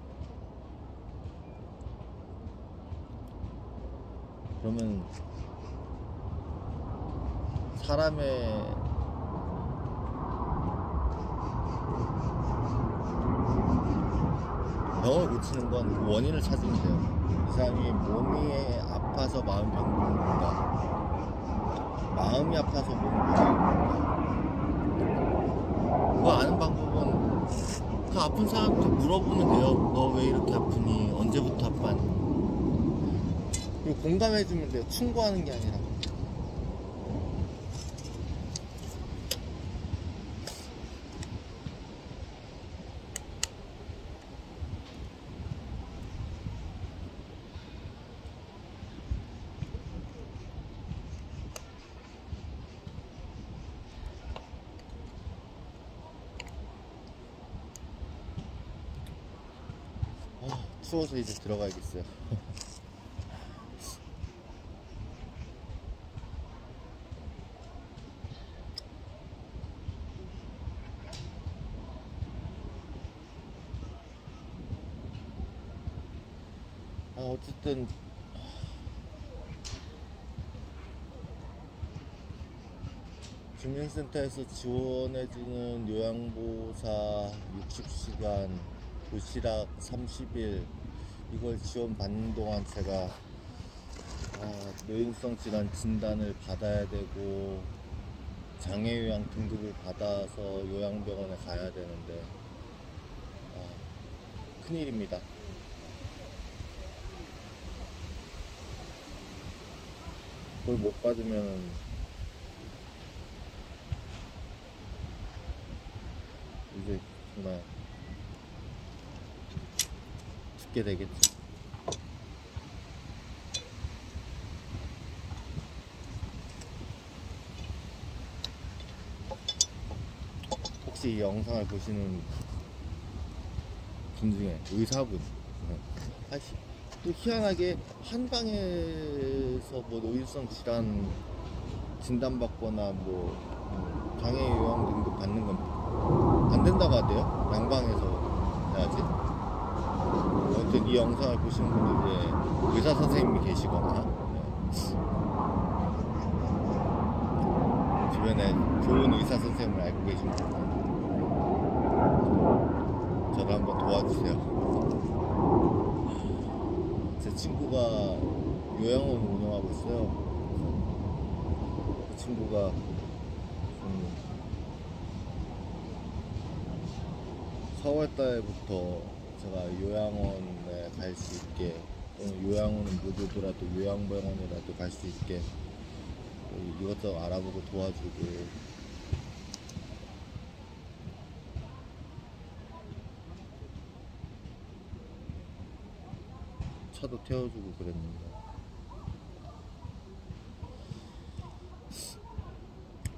그러면 사람의 병을 고치는 건 그 원인을 찾으면 돼요. 이 사람이 몸이 아파서 마음이 병드는 건가, 마음이 아파서 몸이 병드는 건가. 그거 아는 방법은 그 아픈 사람한테 물어보면 돼요. 너 왜 이렇게 아프니? 언제부터 아팠니? 그리고 공감해주면 돼요. 충고하는 게 아니라. 추워서 이제 들어가야겠어요. 어쨌든 주민센터에서 지원해주는 요양보호사 60시간 도시락 30일 이걸 지원받는 동안 제가 뇌인성 질환 진단을 받아야 되고 장애요양 등급을 받아서 요양병원에 가야 되는데 큰일입니다. 그걸 못 받으면 이제 정말 죽게 되겠죠. 혹시 이 영상을 보시는 분 중에 의사분 또 희한하게 한방에서 뭐 노인성 질환 진단받거나 뭐 장애 요양 등급 받는 건 안 된다고 하대요. 양방에서 해야지. 아무튼 이 영상을 보시는 분들 이제 의사 선생님이 계시거나 주변에 좋은 의사 선생님을 알고 계신 분들 저를 한번 도와주세요. 제 친구가 요양원을 운영하고 있어요. 그 친구가 4월달부터 제가 요양원에 갈 수 있게, 요양원은 못 오더라도 요양병원이라도 갈 수 있게 이것저것 알아보고 도와주고, 차도 태워주고 그랬는데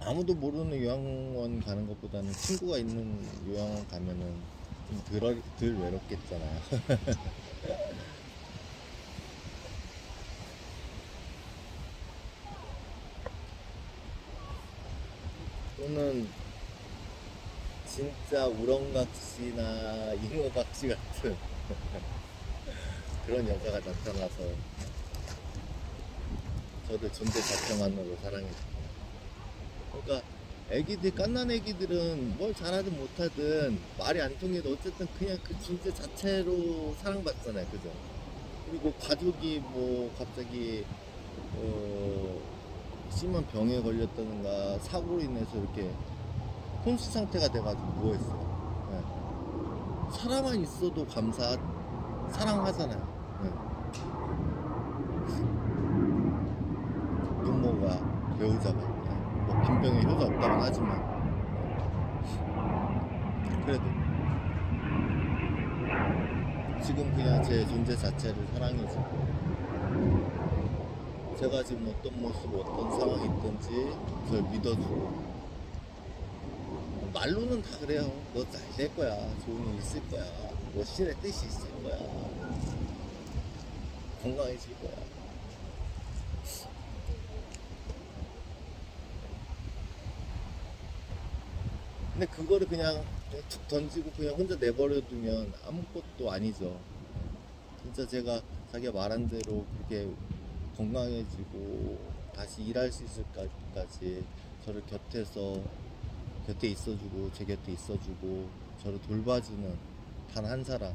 아무도 모르는 요양원 가는 것보다는 친구가 있는 요양원 가면은 좀 덜 외롭겠잖아요. 또는 진짜 우렁각시나 잉어각시 같은 그런 여자가 나타나서 저를 존재 자체만으로 사랑해요. 그러니까 애기들, 갓난 애기들은 뭘 잘하든 못하든 말이 안 통해도 어쨌든 그냥 그 존재 자체로 사랑받잖아요. 그죠? 그리고 가족이 뭐 갑자기 심한 병에 걸렸다든가 사고로 인해서 이렇게 혼수 상태가 돼가지고 누워있어요. 네. 사람만 있어도 사랑하잖아요. 네. 부모가, 배우자가 뭐 빈병에 효도 없다고는 하지만 그래도 지금 그냥 제 존재 자체를 사랑해주고, 제가 지금 어떤 모습, 어떤 상황이 있든지 그걸 믿어주고, 말로는 다 그래요. 너 잘 될 거야, 좋은 일 있을 거야, 뭐 신의 뜻이 있을 거야, 건강해질 거야. 근데 그거를 그냥 툭 던지고 그냥 혼자 내버려 두면 아무것도 아니죠. 진짜 제가 자기가 말한 대로 그렇게 건강해지고 다시 일할 수 있을 까지 저를 곁에 있어주고 제 곁에 있어주고 저를 돌봐주는 단 한 사람이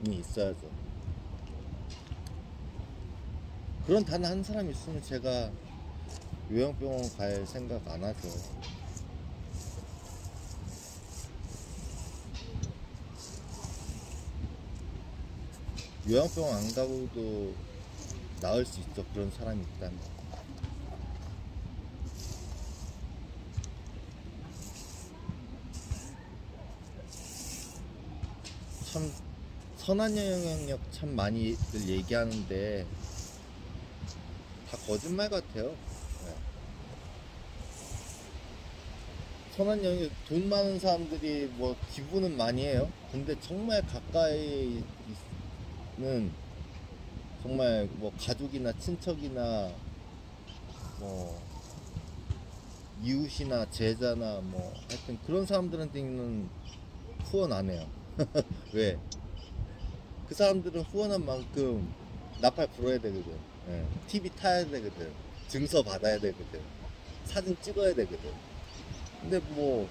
있어야죠. 그런 단 한 사람이 있으면 제가 요양병원 갈 생각 안 하죠. 요양병원 안 가고도 나을 수 있죠. 그런 사람이 있다면. 참 선한 영향력 참 많이들 얘기하는데 다 거짓말 같아요. 네. 선한 영향력, 돈 많은 사람들이 뭐 기부는 많이 해요. 근데 정말 가까이 있는 정말 뭐 가족이나 친척이나 뭐 이웃이나 제자나 뭐 하여튼 그런 사람들한테는 후원 안 해요. 왜? 그 사람들은 후원한 만큼 나팔 불어야 되거든. 예. TV 타야 되거든. 증서 받아야 되거든. 사진 찍어야 되거든. 근데 뭐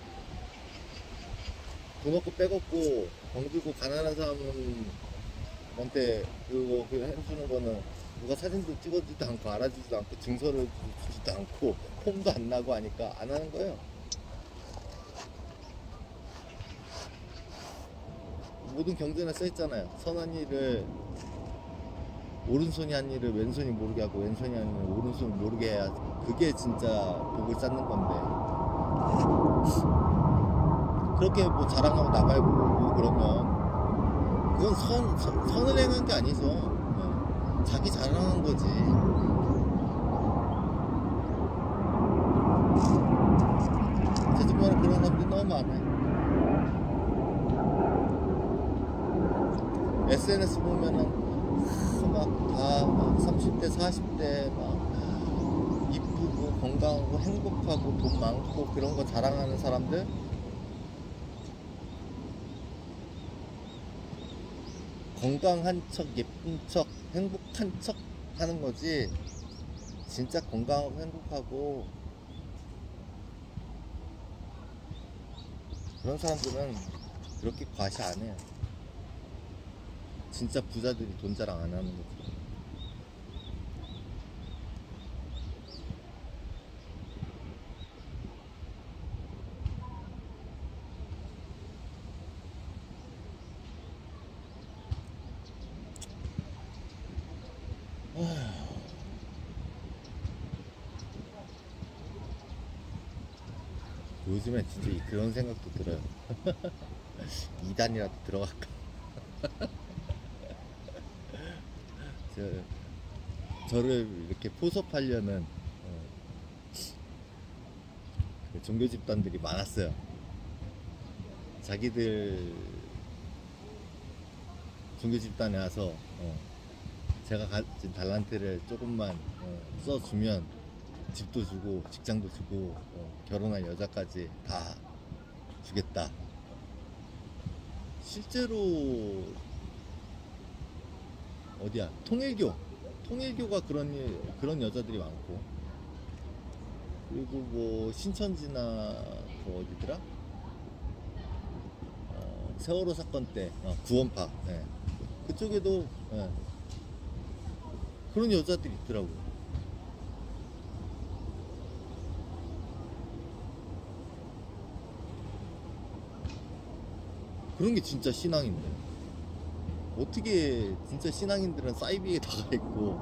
돈 없고 빼먹고 병들고 가난한 사람한테 그거 해주는 거는 누가 사진도 찍어주지도 않고 알아주지도 않고 증서를 주지도 않고 폼도 안 나고 하니까 안 하는 거예요. 모든 경전에 써있잖아요. 선한 일을 오른손이 한 일을 왼손이 모르게 하고 왼손이 한 일을 오른손이 모르게 해야 그게 진짜 복을 쌓는 건데 그렇게 뭐 자랑하고 나발고 그러면 그건 선을 행한 게 아니죠. 네. 자기 자랑한 거지. 세상에 그런 사람들이 너무 많아요. SNS 보면은 막 30대 40대 막 이쁘고 건강하고 행복하고 돈 많고 그런 거 자랑하는 사람들 건강한 척 예쁜 척 행복한 척 하는 거지 진짜 건강하고 행복하고 그런 사람들은 그렇게 과시 안 해요. 진짜 부자들이 돈 자랑 안 하는 거지. 요즘에 진짜 그런 생각도 들어요. 2단이라도 들어갈까? 저를 이렇게 포섭하려는 그 종교 집단들이 많았어요. 자기들 종교 집단에 와서 제가 가진 달란트를 조금만 써주면 집도 주고 직장도 주고 결혼할 여자까지 다 주겠다. 실제로 어디야? 통일교가 그런 여자들이 많고 그리고 뭐 신천지나 그 어디더라? 세월호 사건 때 구원파 그쪽에도 그런 여자들이 있더라고요. 그런 게 진짜 신앙인데 어떻게 진짜 신앙인들은 사이비에 나가 있고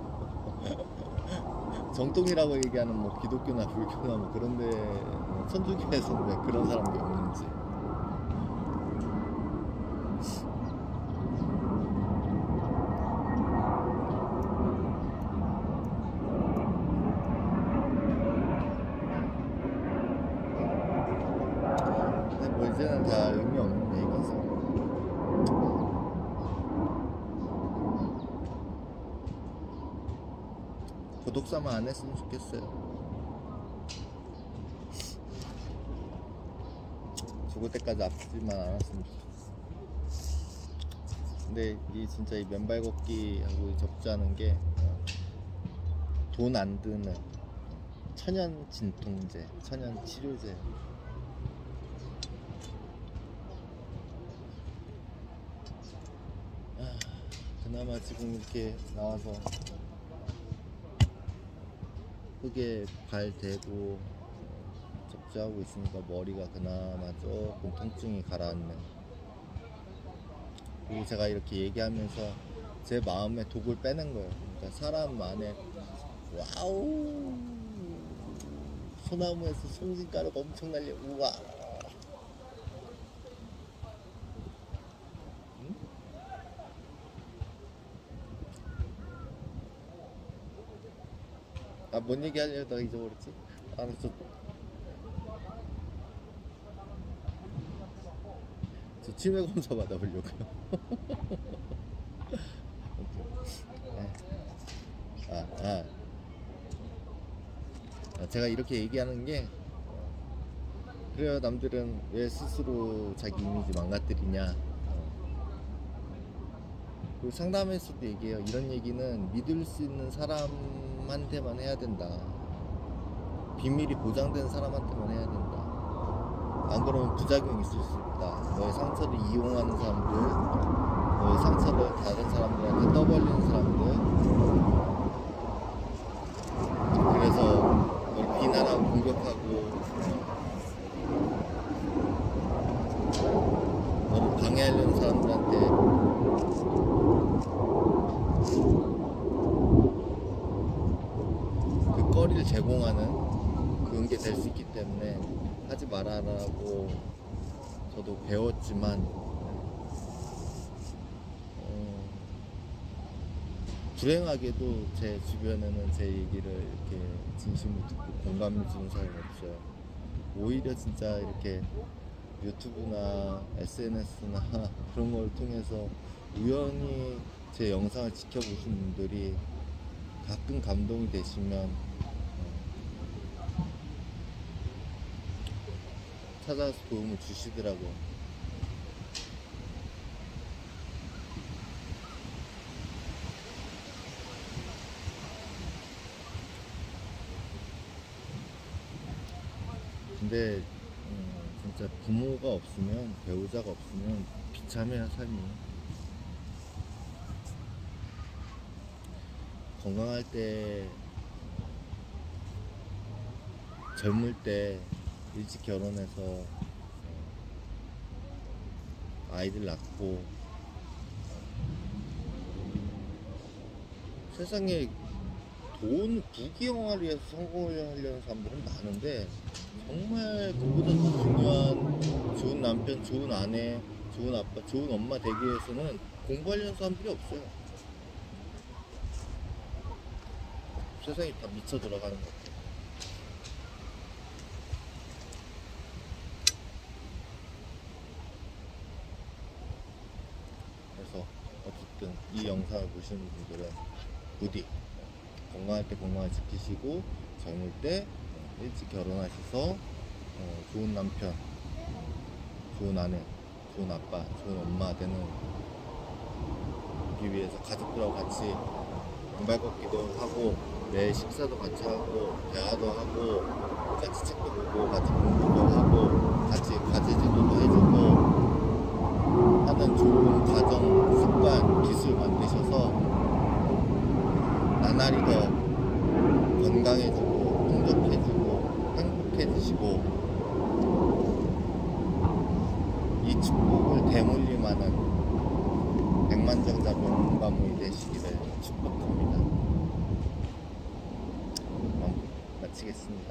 정통이라고 얘기하는 뭐 기독교나 불교나 뭐 그런데 천주교에서는 왜 그런 사람이 없는지. 근데 뭐 이제는 다 의미 없는 얘기죠. 구독사만 안 했으면 좋겠어요. 죽을 때까지 아프지만 않았으면 좋겠어. 근데 이 진짜 이 맨발 걷기하고 적자는 게 돈 안 드는 천연 진통제, 천연 치료제. 그나마 지금 이렇게 나와서 흙에 발 대고 적재하고 있으니까 머리가 그나마 조금 통증이 가라앉는. 그리고 제가 이렇게 얘기하면서 제 마음의 독을 빼는 거예요. 그러니까 사람 안에 와우 소나무에서 송진가루가 엄청 날려. 우와. 응? 아, 뭔 얘기 하려다가 잊어버렸지? 아, 저 치매 검사 받아보려고요. 제가 이렇게 얘기하는 게 그래요. 남들은 왜 스스로 자기 이미지 망가뜨리냐. 그리고 상담에서도 얘기해요. 이런 얘기는 믿을 수 있는 사람한테만 해야 된다. 비밀이 보장된 사람한테만 해야 된다. 안 그러면 부작용이 있을 수 있다. 너의 상처를 이용하는 사람들, 너의 상처를 다른 사람들한테 떠벌리는 사람들, 그래서 너를 비난하고 공격하고 너를 방해하려는 사람들한테 그 거리를 제공하는 그런 게 될 수 있기 때문에 하지 말아라고 저도 배웠지만 불행하게도 제 주변에는 제 얘기를 이렇게 진심으로 듣고 공감해 주는 사람이 없어요. 오히려 진짜 이렇게 유튜브나 SNS나 그런 걸 통해서 우연히 제 영상을 지켜보신 분들이 가끔 감동이 되시면 찾아서 도움을 주시더라고요. 근데 진짜 부모가 없으면, 배우자가 없으면 비참해요, 삶이. 건강할 때, 젊을 때 일찍 결혼해서 아이들 낳고 세상에 부귀영화를 위해서 성공을 하려는 사람들은 많은데 정말 그보다 더 중요한 좋은 남편, 좋은 아내, 좋은 아빠, 좋은 엄마 되기 위해서는 공부하려는 사람들이 없어요. 세상이 다 미쳐 들어가는 것 같아요. 그래서 어쨌든 이 영상을 보시는 분들은 부디 건강할 때 건강을 지키시고 젊을 때 일찍 결혼하셔서 좋은 남편, 좋은 아내, 좋은 아빠, 좋은 엄마 되기 위해서 가족들하고 같이 양발 걷기도 하고 내 식사도 같이 하고 대화도 하고 같이 책도 보고 같이 공부도 하고 같이 과제지도도 해주고 하는 좋은 가정, 습관, 기술 만드셔서 나날이 더 건강해지고 풍족해지고 행복해지시고 이 축복을 대물림하는 백만장자 명가문이 되시기를 축복합니다. 마치겠습니다.